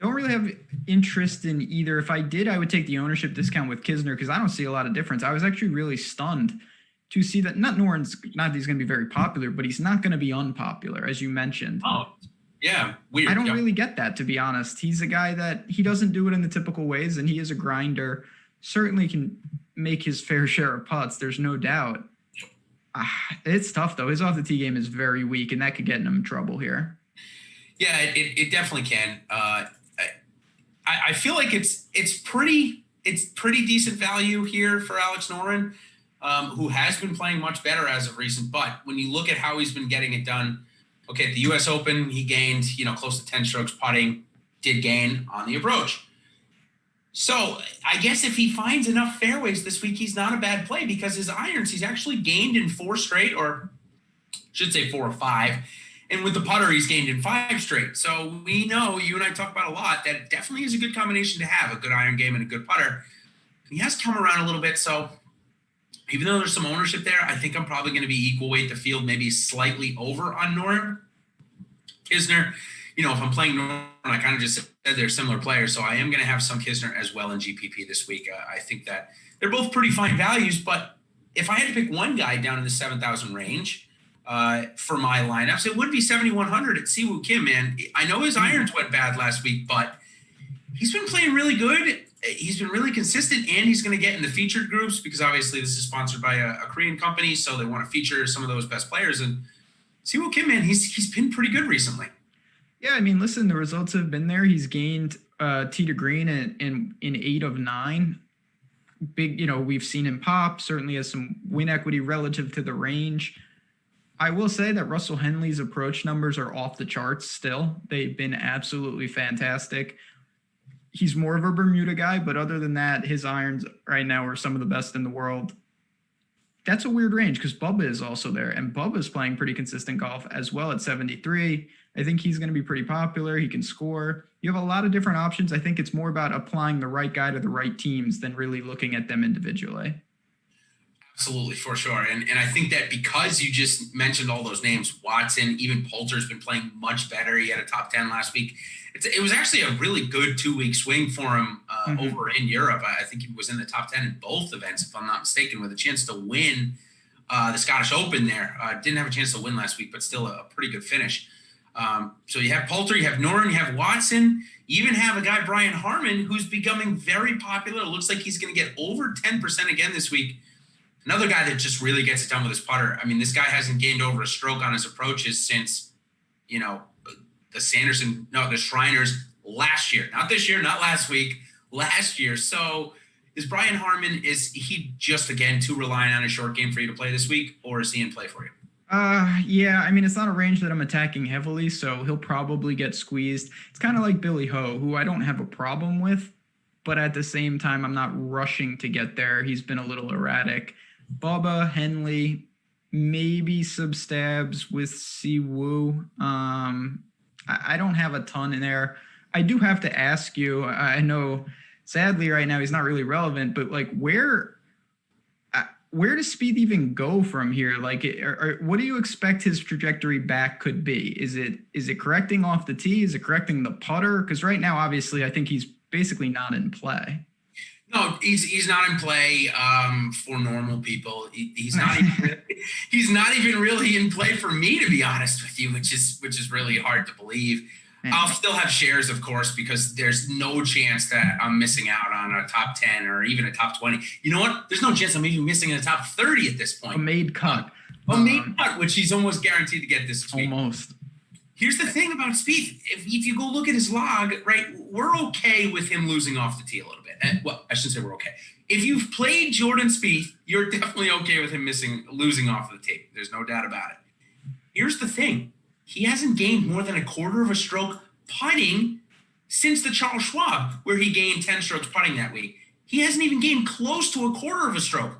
Don't really have interest in either. If I did, I would take the ownership discount with Kisner because I don't see a lot of difference. I was actually really stunned to see that not that he's going to be very popular, but he's not going to be unpopular, as you mentioned. Oh, yeah. Weird. I don't really get that, to be honest. He's a guy that he doesn't do it in the typical ways, and he is a grinder. Certainly can make his fair share of putts. There's no doubt. It's tough, though. His off the tee game is very weak, and that could get him in trouble here. Yeah, it definitely can. I feel like it's pretty decent value here for Alex Noren, who has been playing much better as of recent. But when you look at how he's been getting it done, okay, at the U.S. Open, he gained close to 10 strokes putting, did gain on the approach. So I guess if he finds enough fairways this week, he's not a bad play because his irons, he's actually gained in 4 straight, or should say 4 or 5. And with the putter, he's gained in 5 straight. So we know, you and I talk about a lot, that it definitely is a good combination to have, a good iron game and a good putter. He has come around a little bit. So even though there's some ownership there, I think I'm probably going to be equal weight the field, maybe slightly over on Noren. Kisner, if I'm playing Norman, I kind of just said they're similar players, so I am going to have some Kisner as well in GPP this week. I think that they're both pretty fine values, but if I had to pick one guy down in the 7,000 range for my lineups, it would be 7,100 at Siwoo Kim, man. I know his irons went bad last week, but he's been playing really good. He's been really consistent, and he's going to get in the featured groups because obviously this is sponsored by a Korean company, so they want to feature some of those best players. And Siwoo Kim, man, he's been pretty good recently. Yeah, I mean, listen, the results have been there. He's gained tee to green in 8 of 9. Big, we've seen him pop. Certainly has some win equity relative to the range. I will say that Russell Henley's approach numbers are off the charts still. They've been absolutely fantastic. He's more of a Bermuda guy, but other than that, his irons right now are some of the best in the world. That's a weird range because Bubba is also there, and Bubba's playing pretty consistent golf as well at 73. I think he's going to be pretty popular. He can score. You have a lot of different options. I think it's more about applying the right guy to the right teams than really looking at them individually. Absolutely, for sure. And I think that because you just mentioned all those names, Watson, even Poulter's been playing much better. He had a top 10 last week. It was actually a really good 2-week swing for him over in Europe. I think he was in the top 10 in both events, if I'm not mistaken, with a chance to win the Scottish Open there. Didn't have a chance to win last week, but still a pretty good finish. So you have Poulter, you have Noren, you have Watson, you even have a guy, Brian Harman, who's becoming very popular. It looks like he's going to get over 10% again this week. Another guy that just really gets it done with his putter. I mean, this guy hasn't gained over a stroke on his approaches since, the Shriners last year. Not this year, not last week, last year. So is Brian Harman, is he just, again, too reliant on a short game for you to play this week, or is he in play for you? Yeah, I mean, it's not a range that I'm attacking heavily, so he'll probably get squeezed. It's kind of like Billy Ho, who I don't have a problem with, but at the same time, I'm not rushing to get there. He's been a little erratic. Bubba, Henley, maybe some stabs with Siwoo. I don't have a ton in there. I do have to ask you, I know sadly right now he's not really relevant, but like where does Spieth even go from here? Like, what do you expect his trajectory back could be? Is it correcting off the tee? Is it correcting the putter? Because right now, obviously, I think he's basically not in play. No, he's not in play for normal people. He's not even really in play for me, to be honest with you, which is really hard to believe. I'll still have shares, of course, because there's no chance that I'm missing out on a top 10 or even a top 20. You know what? There's no chance I'm even missing a top 30 at this point. A made cut. Which he's almost guaranteed to get this week. Almost. Here's the thing about Spieth. If you go look at his log, right, we're okay with him losing off the tee a little bit. Well, I shouldn't say we're okay. If you've played Jordan Spieth, you're definitely okay with him losing off the tee. There's no doubt about it. Here's the thing. He hasn't gained more than a quarter of a stroke putting since the Charles Schwab, where he gained 10 strokes putting that week. He hasn't even gained close to a quarter of a stroke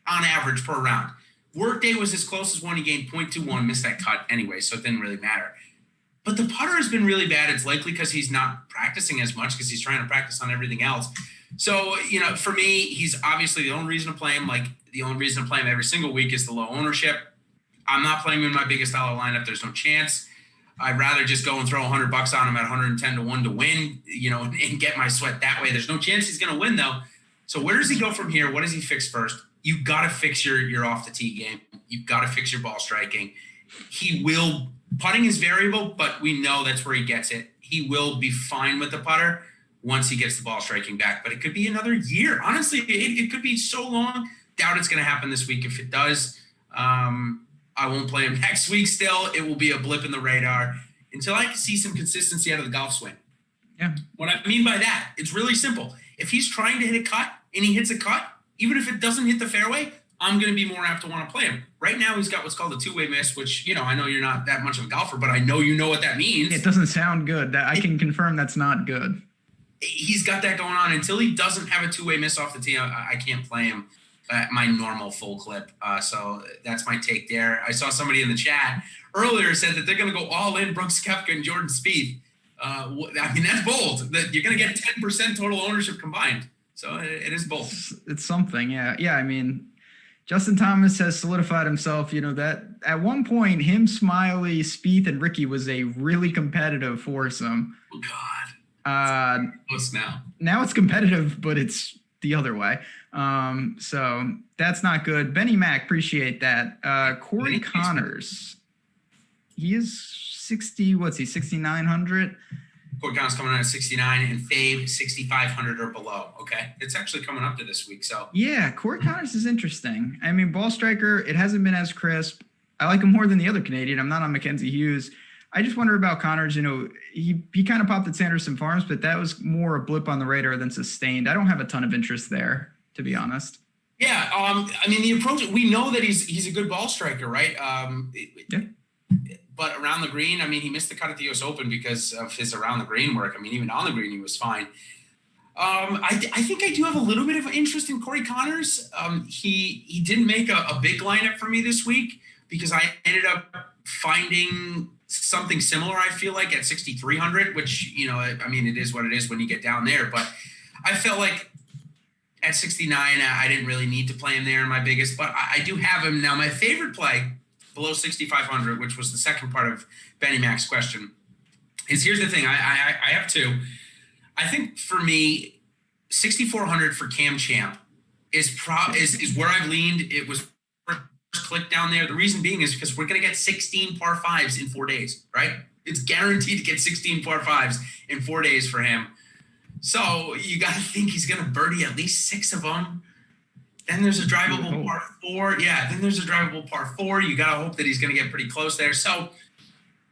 on average per round. Workday was his closest one. He gained 0.21, missed that cut anyway, so it didn't really matter. But the putter has been really bad. It's likely because he's not practicing as much because he's trying to practice on everything else. So, for me, he's obviously the only reason to play him. Like, the only reason to play him every single week is the low ownership. I'm not playing him in my biggest dollar lineup. There's no chance. I'd rather just go and throw $100 on him at 110 to 1 to win, and get my sweat that way. There's no chance he's going to win, though. So where does he go from here? What does he fix first? You've got to fix your off the tee game. You've got to fix your ball striking. Putting is variable, but we know that's where he gets it. He will be fine with the putter once he gets the ball striking back, but it could be another year. Honestly, it could be so long. Doubt it's going to happen this week. If it does, I won't play him next week still. It will be a blip in the radar until I can see some consistency out of the golf swing. Yeah. What I mean by that, it's really simple. If he's trying to hit a cut and he hits a cut, even if it doesn't hit the fairway, I'm going to be more apt to want to play him. Right now, he's got what's called a two-way miss, which, I know you're not that much of a golfer, but I know you know what that means. It doesn't sound good. I can confirm that's not good. He's got that going on. Until he doesn't have a two-way miss off the tee, I can't play him at my normal full clip. So that's my take there. I saw somebody in the chat earlier said that they're going to go all in Brooks Koepka and Jordan Spieth. That's bold. That you're going to get 10% total ownership combined. So it is bold. It's something, yeah. Yeah, Justin Thomas has solidified himself. That at one point, him, Smiley, Spieth, and Ricky was a really competitive foursome. Oh, God. Close now. Now it's competitive, but it's the other way. So that's not good. Benny Mac, appreciate that. Corey Connors, he is 6,900? Corey Connors coming in at 69 and Fave 6,500 or below. Okay. It's actually coming up to this week. So yeah, Corey Connors is interesting. I mean, ball striker, it hasn't been as crisp. I like him more than the other Canadian. I'm not on Mackenzie Hughes. I just wonder about Connors. He kind of popped at Sanderson Farms, but that was more a blip on the radar than sustained. I don't have a ton of interest there, to be honest. Yeah. I mean, the approach, we know that he's a good ball striker, right? Yeah. But around the green, I mean, he missed the cut at the U.S. Open because of his around the green work. I mean, even on the green, he was fine. I think I do have a little bit of interest in Corey Connors. He didn't make a big lineup for me this week because I ended up finding something similar, I feel like, at 6,300, which, I mean, it is what it is when you get down there. But I felt like at 69, I didn't really need to play him there in my biggest. But I do have him. Now, my favorite play below 6,500, which was the second part of Benny Mac's question, is here's the thing. I have two. I think for me, 6,400 for Cam Champ is where I've leaned. It was first click down there. The reason being is because we're going to get 16 par fives in 4 days, right? It's guaranteed to get 16 par fives in 4 days for him. So you got to think he's going to birdie at least 6 of them. Then there's a drivable par 4. Yeah, then there's a drivable par 4. You got to hope that he's going to get pretty close there. So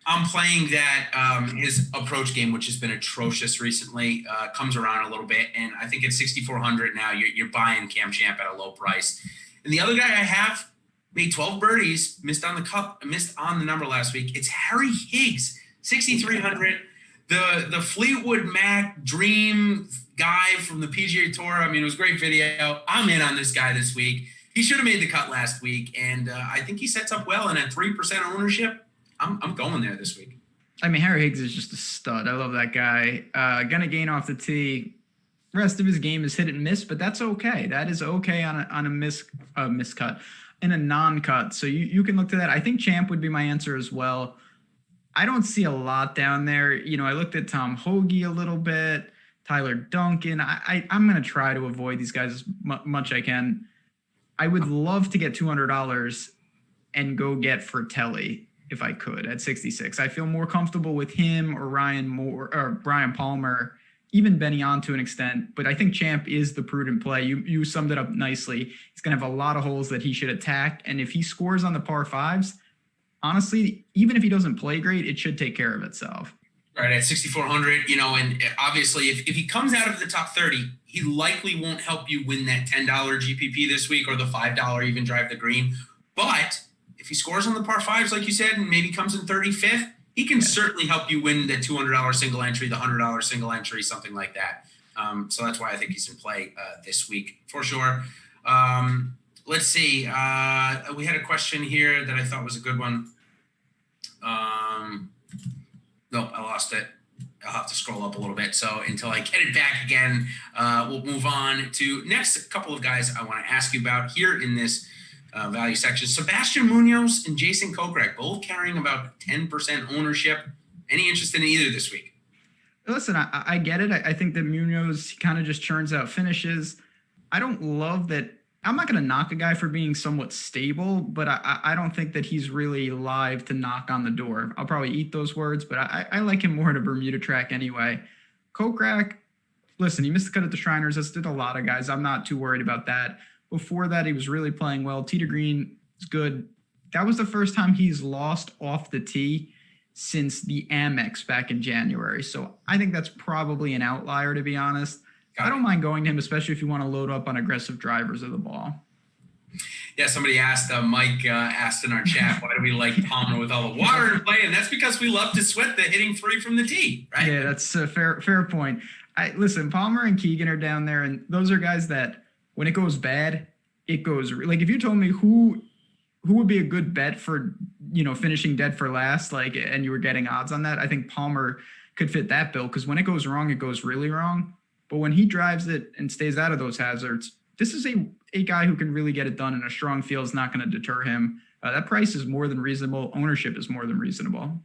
I'm playing that his approach game, which has been atrocious recently, comes around a little bit. And I think at 6,400 now, you're buying Cam Champ at a low price. And the other guy I have made 12 birdies, missed on the number last week. It's Harry Higgs, 6,300. The Fleetwood Mac dream guy from the PGA Tour. I mean, it was a great video. I'm in on this guy this week. He should have made the cut last week, and I think he sets up well. And at 3% ownership, I'm going there this week. I mean, Harry Higgs is just a stud. I love that guy. Gonna gain off the tee. Rest of his game is hit and miss, but that's okay. That is okay on a miscut, in a non-cut. So you can look to that. I think Champ would be my answer as well. I don't see a lot down there. I looked at Tom Hoagie a little bit, Tyler Duncan. I'm going to try to avoid these guys as much I can. I would love to get $200 and go get Fratelli if I could at 66. I feel more comfortable with him or Ryan Moore or Brian Palmer, even Benny on to an extent. But I think Champ is the prudent play. You summed it up nicely. He's going to have a lot of holes that he should attack. And if he scores on the par fives, honestly, even if he doesn't play great, it should take care of itself. Right, at 6,400, and obviously if he comes out of the top 30, he likely won't help you win that $10 GPP this week or the $5 even drive the green. But if he scores on the par fives, like you said, and maybe comes in 35th, he can certainly help you win the $200 single entry, the $100 single entry, something like that. So that's why I think he's in play this week for sure. Let's see. We had a question here that I thought was a good one. Nope, I lost it. I'll have to scroll up a little bit. So until I get it back again, we'll move on to next couple of guys I want to ask you about here in this value section. Sebastian Munoz and Jason Kokrak, both carrying about 10% ownership. Any interest in either this week? Listen, I get it. I think that Munoz kind of just churns out finishes. I don't love that. I'm not going to knock a guy for being somewhat stable, but I don't think that he's really live to knock on the door. I'll probably eat those words, but I like him more at a Bermuda track anyway. Kokrak, listen, he missed the cut at the Shriners. As did a lot of guys. I'm not too worried about that. Before that, he was really playing well. Tee to green is good. That was the first time he's lost off the tee since the Amex back in January. So I think that's probably an outlier, to be honest. I don't mind going to him, especially if you want to load up on aggressive drivers of the ball. Yeah, somebody asked, Mike asked in our chat, why do we like Palmer with all the water in play? And that's because we love to sweat the hitting three from the tee, right? Yeah, that's a fair point. Listen, Palmer and Keegan are down there, and those are guys that when it goes bad, it goes. Like if you told me who would be a good bet for, finishing dead for last, and you were getting odds on that, I think Palmer could fit that bill because when it goes wrong, it goes really wrong. But when he drives it and stays out of those hazards, this is a guy who can really get it done, and a strong field is not going to deter him. That price is more than reasonable. Ownership is more than reasonable.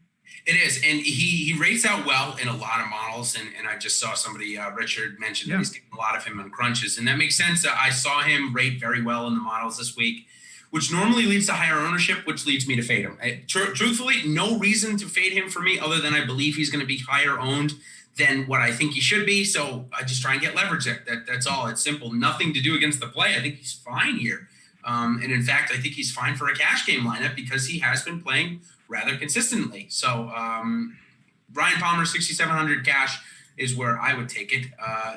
It is, and he rates out well in a lot of models, and I just saw somebody, Richard, mentioned that he's taking a lot of him on crunches, and that makes sense. I saw him rate very well in the models this week, which normally leads to higher ownership, which leads me to fade him. Truthfully, no reason to fade him for me other than I believe he's going to be higher owned than what I think he should be, so I just try and get leverage there. That's all. It's simple. Nothing to do against the play. I think he's fine here. And in fact, I think he's fine for a cash game lineup because he has been playing rather consistently. So Brian Palmer, 6,700 cash is where I would take it.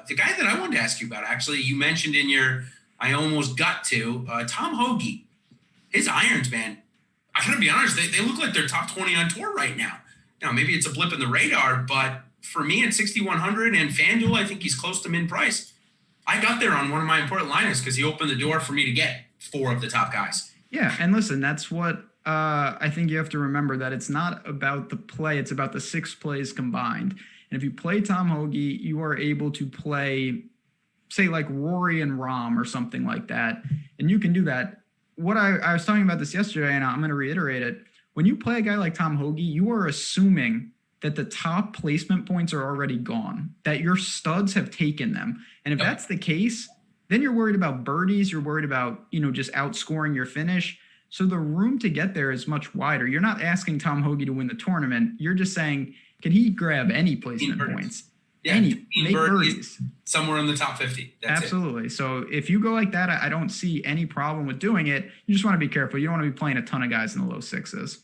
The guy that I wanted to ask you about, actually, you mentioned in your I almost got to, Tom Hoge. His irons, man, I got to be honest, they look like they're top 20 on tour right now. Now, maybe it's a blip in the radar, but for me at 6,100 and FanDuel, I think he's close to min price. I got there on one of my important lineups because he opened the door for me to get 4 of the top guys. Yeah, and listen, that's what I think you have to remember, that it's not about the play, it's about the 6 plays combined. And if you play Tom Hoge, you are able to play, say, like Rory and Rahm or something like that, and you can do that. What I was talking about this yesterday, and I'm going to reiterate it. When you play a guy like Tom Hoge, you are assuming that the top placement points are already gone, that your studs have taken them. And if that's the case, then you're worried about birdies. You're worried about, just outscoring your finish. So the room to get there is much wider. You're not asking Tom Hoge to win the tournament. You're just saying, can he grab any placement points? Yeah, make birdies. Somewhere in the top 50. That's Absolutely. It. So if you go like that, I don't see any problem with doing it. You just want to be careful. You don't want to be playing a ton of guys in the low 6s.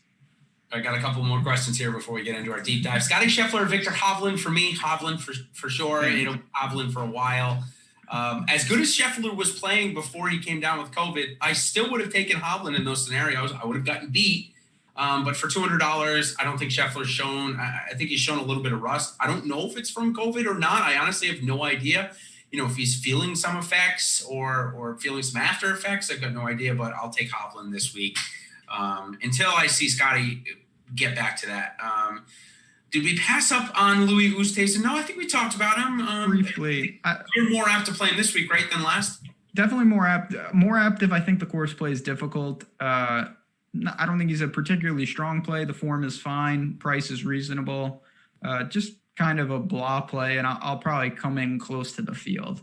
I got a couple more questions here before we get into our deep dive. Scottie Scheffler, Victor Hovland for me. Hovland for sure. It'll be Hovland for a while. As good as Scheffler was playing before he came down with COVID, I still would have taken Hovland in those scenarios. I would have gotten beat. But for $200, I don't think Scheffler's shown. I think he's shown a little bit of rust. I don't know if it's from COVID or not. I honestly have no idea. If he's feeling some effects or feeling some after effects, I've got no idea. But I'll take Hovland this week until I see Scottie get back to that. Did we pass up on Louis Oosthuizen? No, I think we talked about him briefly. You're more apt to play him this week, right, than last? Definitely more apt. More apt if I think the course play is difficult. I don't think he's a particularly strong play. The form is fine. Price is reasonable. Just kind of a blah play, and I'll probably come in close to the field.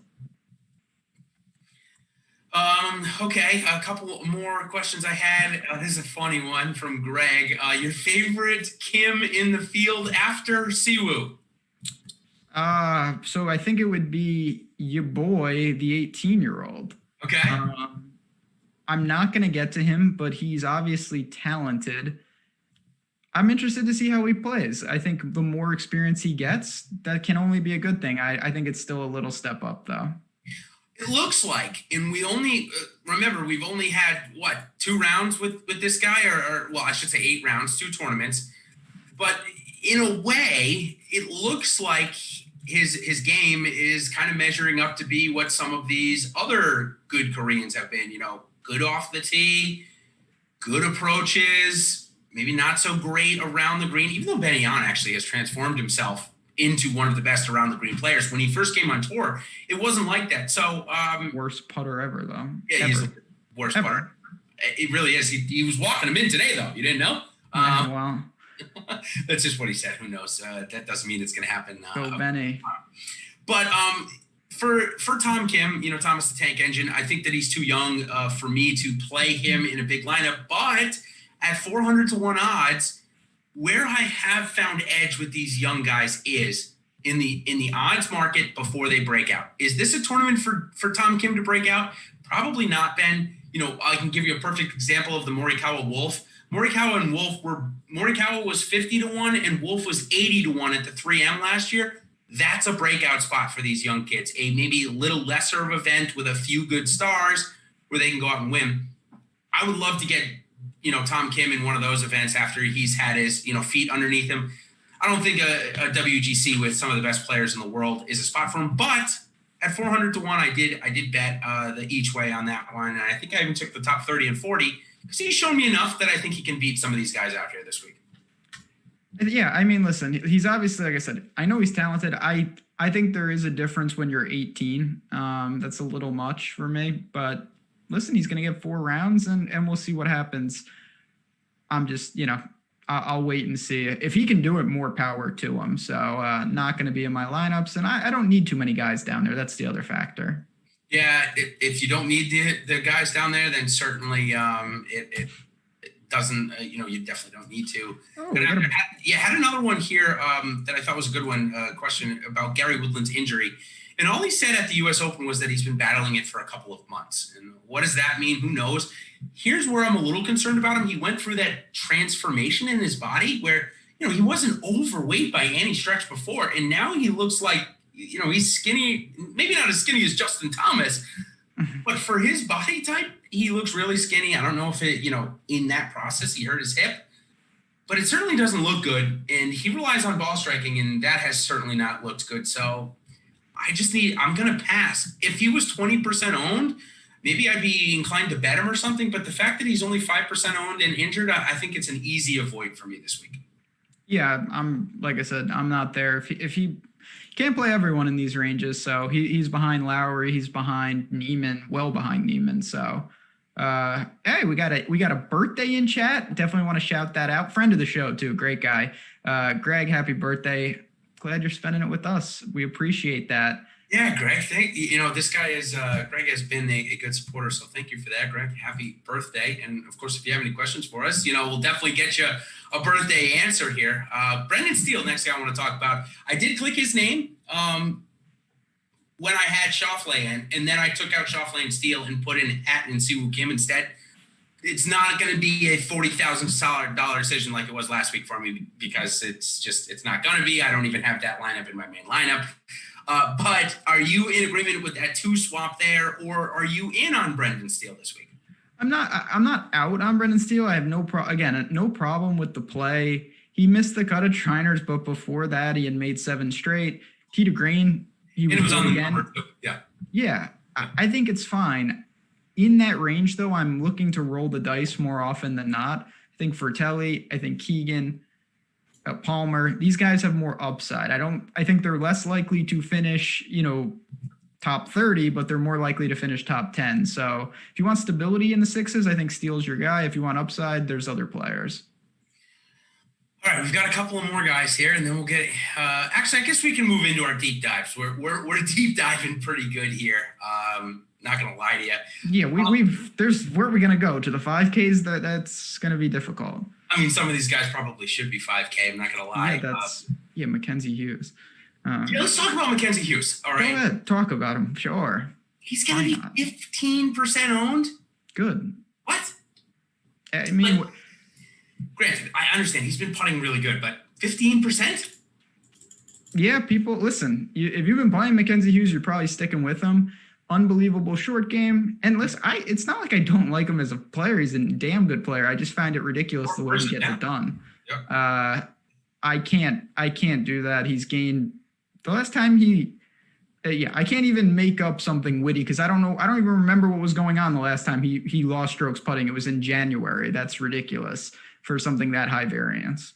Okay, a couple more questions I had. This is a funny one from Greg. Your favorite Kim in the field after Siwoo? So I think it would be your boy, the 18-year-old. Okay. I'm not going to get to him, but he's obviously talented. I'm interested to see how he plays. I think the more experience he gets, that can only be a good thing. I think it's still a little step up, though. It looks like, and we only remember we've only had 2 rounds with this guy, or I should say 8 rounds, 2 tournaments. But in a way, it looks like his game is kind of measuring up to be what some of these other good Koreans have been. Good off the tee, good approaches, maybe not so great around the green. Even though Ben An actually has transformed himself into one of the best around the green players. When he first came on tour, it wasn't like that. So worst putter ever, though. Yeah, he's the worst putter. It really is. He was walking him in today, though. You didn't know? Wow. That's just what he said. Who knows? That doesn't mean it's going to happen. Go Benny. But for Tom Kim, Thomas the Tank Engine, I think that he's too young for me to play him in a big lineup. But at 400 to 1 odds, where I have found edge with these young guys is in the odds market before they break out. Is this a tournament for Tom Kim to break out? Probably not, Ben. I can give you a perfect example of the Morikawa Wolf. Morikawa was 50 to 1 and Wolf was 80 to 1 at the 3M last year. That's a breakout spot for these young kids. A maybe a little lesser of event with a few good stars where they can go out and win. I would love to get Tom Kim in one of those events after he's had his, feet underneath him. I don't think a WGC with some of the best players in the world is a spot for him, but at 400 to 1, I did bet the each way on that one. And I think I even took the top 30 and 40 because he's shown me enough that I think he can beat some of these guys out here this week. Yeah, I mean, listen, he's obviously, like I said, I know he's talented. I think there is a difference when you're 18. That's a little much for me, but listen, he's going to get 4 rounds, and we'll see what happens. I'm just, I'll wait and see. If he can do it, more power to him. So not going to be in my lineups, and I don't need too many guys down there. That's the other factor. Yeah, if you don't need the guys down there, then certainly it doesn't, you definitely don't need to. Oh, But I had another one here that I thought was a good one, question about Gary Woodland's injury. And all he said at the U.S. Open was that he's been battling it for a couple of months. And what does that mean? Who knows? Here's where I'm a little concerned about him. He went through that transformation in his body where, he wasn't overweight by any stretch before. And now he looks like, he's skinny, maybe not as skinny as Justin Thomas, but for his body type, he looks really skinny. I don't know if it, in that process, he hurt his hip, but it certainly doesn't look good. And he relies on ball striking, and that has certainly not looked good. So I'm going to pass. If he was 20% owned, maybe I'd be inclined to bet him or something. But the fact that he's only 5% owned and injured, I think it's an easy avoid for me this week. Yeah, like I said, I'm not there. If he can't play everyone in these ranges, so he's behind Lowry, he's behind Neiman, well behind Neiman. So, hey, we got a birthday in chat. Definitely want to shout that out. Friend of the show too, great guy. Greg, happy birthday! Glad you're spending it with us. We appreciate that. Yeah, Greg. This guy is Greg has been a good supporter, so thank you for that, Greg. Happy birthday! And of course, if you have any questions for us, we'll definitely get you a birthday answer here. Brendan Steele, next guy I want to talk about. I did click his name when I had Scheffler in, and then I took out Scheffler and Steele and put in Hatton and Siwoo Kim instead. It's not going to be a $40,000 decision like it was last week for me because it's not going to be. I don't even have that lineup in my main lineup. But are you in agreement with that 2 swap there, or are you in on Brendan Steele this week? I'm not out on Brendan Steele. I have no problem with the play. He missed the cut of Shriners, but before that, he had made 7 straight. Tee to green, he was on again. Number 2. Yeah. I think it's fine. In that range, though, I'm looking to roll the dice more often than not. I think Fratelli, I think Keegan, Palmer, these guys have more upside. I think they're less likely to finish, top 30, but they're more likely to finish top 10. So if you want stability in the 6s, I think Steele's your guy. If you want upside, there's other players. All right, we've got a couple of more guys here, and then we'll get. Actually, I guess we can move into our deep dives. We're deep diving pretty good here. Not gonna lie to you. Yeah, there's where are we gonna go to the 5Ks? That's gonna be difficult. I mean, some of these guys probably should be 5K. I'm not gonna lie. Yeah, Mackenzie Hughes. Let's talk about Mackenzie Hughes. All right, go ahead, talk about him. Sure. He's gonna be 15% owned. Good. What? I mean. Granted, I understand he's been putting really good, but 15%? Yeah, people, listen, if you've been playing Mackenzie Hughes, you're probably sticking with him. Unbelievable short game. And listen, it's not like I don't like him as a player. He's a damn good player. I just find it ridiculous the way he gets it done. Yep. I can't do that. He's gained the last time I can't even make up something witty because I don't know. I don't even remember what was going on the last time he lost strokes putting. It was in January. That's ridiculous for something that high variance.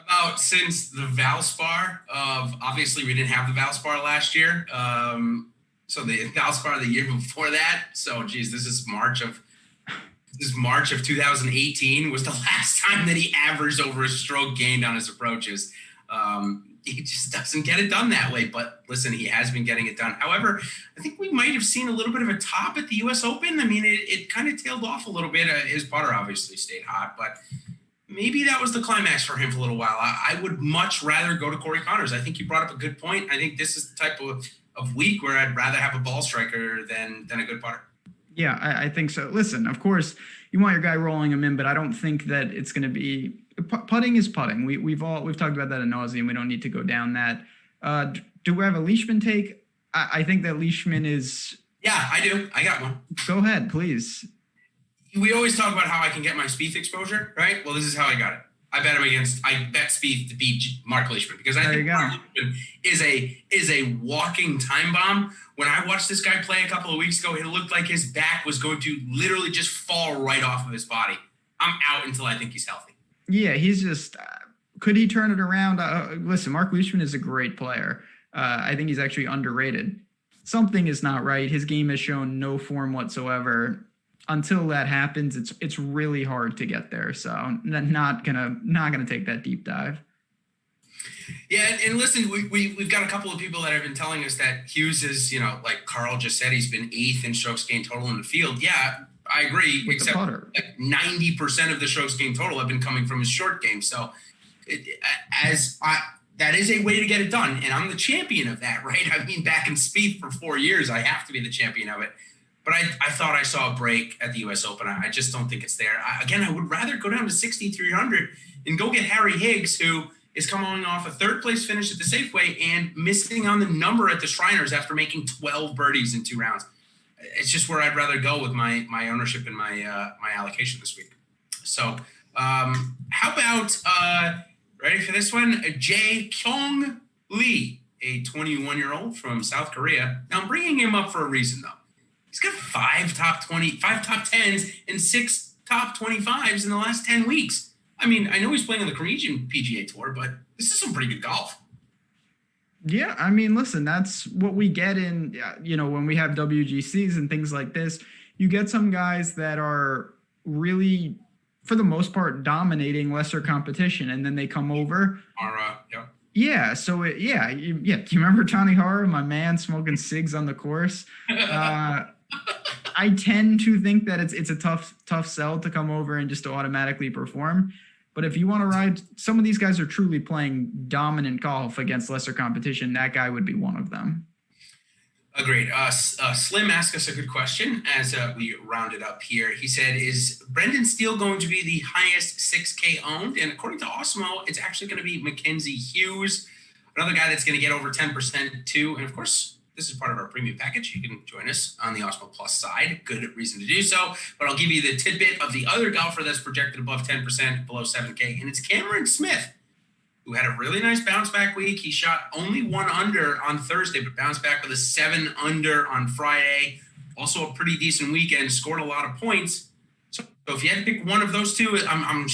About since the Valspar obviously we didn't have the Valspar last year. So the Valspar the year before that. So geez, this is March of 2018 was the last time that he averaged over a stroke gained on his approaches. He just doesn't get it done that way. But listen, he has been getting it done. However, I think we might have seen a little bit of a top at the U.S. Open. I mean, it kind of tailed off a little bit. His putter obviously stayed hot, but maybe that was the climax for him for a little while. I would much rather go to Corey Connors. I think you brought up a good point. I think this is the type of week where I'd rather have a ball striker than a good putter. Yeah, I think so. Listen, of course, you want your guy rolling him in, but I don't think that it's going to be putting is putting. We've talked about that ad nauseum. We don't need to go down that. Do we have a Leishman take? I think that Leishman is. Yeah, I do. I got one. Go ahead, please. We always talk about how I can get my Spieth exposure, right? Well, this is how I got it. I bet Spieth to beat Mark Leishman because I think Mark Leishman is a walking time bomb. When I watched this guy play a couple of weeks ago, it looked like his back was going to literally just fall right off of his body. I'm out until I think he's healthy. Yeah, he's just Could he turn it around? Listen, Mark Leishman is a great player. I think he's actually underrated. Something is not right. His game has shown no form whatsoever. Until that happens, it's really hard to get there. So not gonna take that deep dive. Yeah, and listen, we've got a couple of people that have been telling us that Hughes is, like Carl just said, he's been 8th in strokes gained total in the field. Yeah, I agree. With except like 90% of the strokes gained total have been coming from his short game. So that is a way to get it done, and I'm the champion of that, right? I've been back in Spieth for 4 years. I have to be the champion of it. But I thought I saw a break at the U.S. Open. I just don't think it's there. I would rather go down to 6,300 and go get Harry Higgs, who is coming off a third-place finish at the Safeway and missing on the number at the Shriners after making 12 birdies in 2 rounds. It's just where I'd rather go with my ownership and my allocation this week. So how about ready for this one? Jae Kyung Lee, a 21-year-old from South Korea. Now I'm bringing him up for a reason, though. He's got 5 top 10s, and 6 top 25s in the last 10 weeks. I mean, I know he's playing on the Collegiate PGA Tour, but this is some pretty good golf. Yeah, I mean, listen, that's what we get in, when we have WGCs and things like this. You get some guys that are really, for the most part, dominating lesser competition, and then they come over. Yeah. Yeah, so do you remember Tony Hara, my man, smoking cigs on the course? I tend to think that it's a tough sell to come over and just to automatically perform. But if you want to ride, some of these guys are truly playing dominant golf against lesser competition. That guy would be one of them. Agreed. Slim asked us a good question as we round it up here. He said, is Brendan Steele going to be the highest 6K owned? And according to Awesemo, it's actually going to be Mackenzie Hughes, another guy that's going to get over 10% too. And of course, this is part of our premium package. You can join us on the Awesemo Plus side. Good reason to do so. But I'll give you the tidbit of the other golfer that's projected above 10%, below 7K, and it's Cameron Smith, who had a really nice bounce back week. He shot only 1 under on Thursday, but bounced back with a 7 under on Friday. Also a pretty decent weekend, scored a lot of points. So if you had to pick one of those two, I'm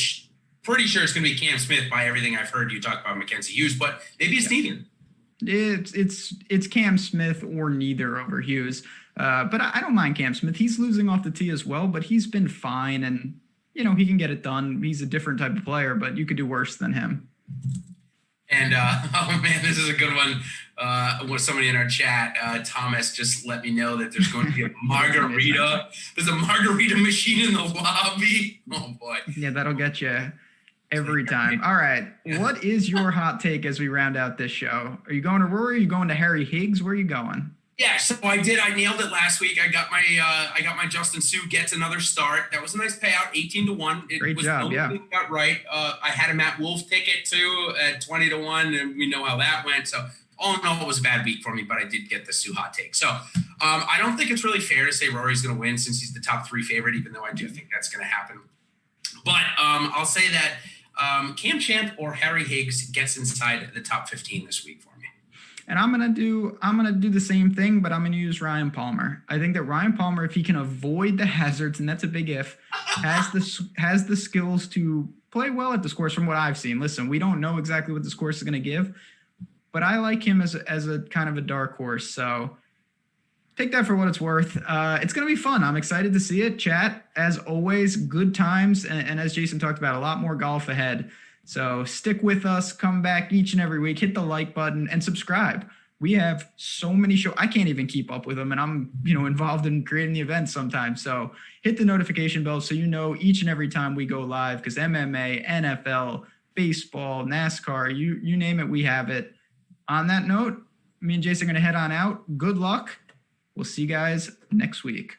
pretty sure it's going to be Cam Smith by everything I've heard you talk about Mackenzie Hughes, but maybe it's neither. It's Cam Smith or neither over Hughes. But I don't mind Cam Smith. He's losing off the tee as well, but he's been fine, and he can get it done. He's a different type of player, but you could do worse than him. And oh man, this is a good one. With somebody in our chat, Thomas just let me know that there's going to be a margarita. There's a margarita machine in the lobby. Oh boy. Yeah, that'll get you every time. All right. What is your hot take as we round out this show? Are you going to Rory? Are you going to Harry Higgs? Where are you going? Yeah, so I did. I nailed it last week. I got my Justin Sue gets another start. That was a nice payout, 18-1. Great job. Yeah, got right. I had a Matt Wolf ticket too at 20-1, and we know how that went. So all in all, it was a bad week for me, but I did get the Sue hot take. So I don't think it's really fair to say Rory's going to win since he's the top 3 favorite, even though I do think that's going to happen. But I'll say that Cam Champ or Harry Higgs gets inside the top 15 this week for me. And I'm gonna do the same thing, but I'm gonna use Ryan Palmer. I think that Ryan Palmer, if he can avoid the hazards, and that's a big if, has the skills to play well at this course from what I've seen. Listen, we don't know exactly what this course is gonna give, but I like him as a kind of a dark horse. So take that for what it's worth. It's gonna be fun. I'm excited to see it. Chat, as always, good times, and as Jason talked about, a lot more golf ahead. So stick with us, come back each and every week, hit the like button and subscribe. We have so many shows. I can't even keep up with them, and I'm, involved in creating the events sometimes. So hit the notification bell so each and every time we go live, because MMA, NFL, baseball, NASCAR, you name it, we have it. On that note, me and Jason are going to head on out. Good luck. We'll see you guys next week.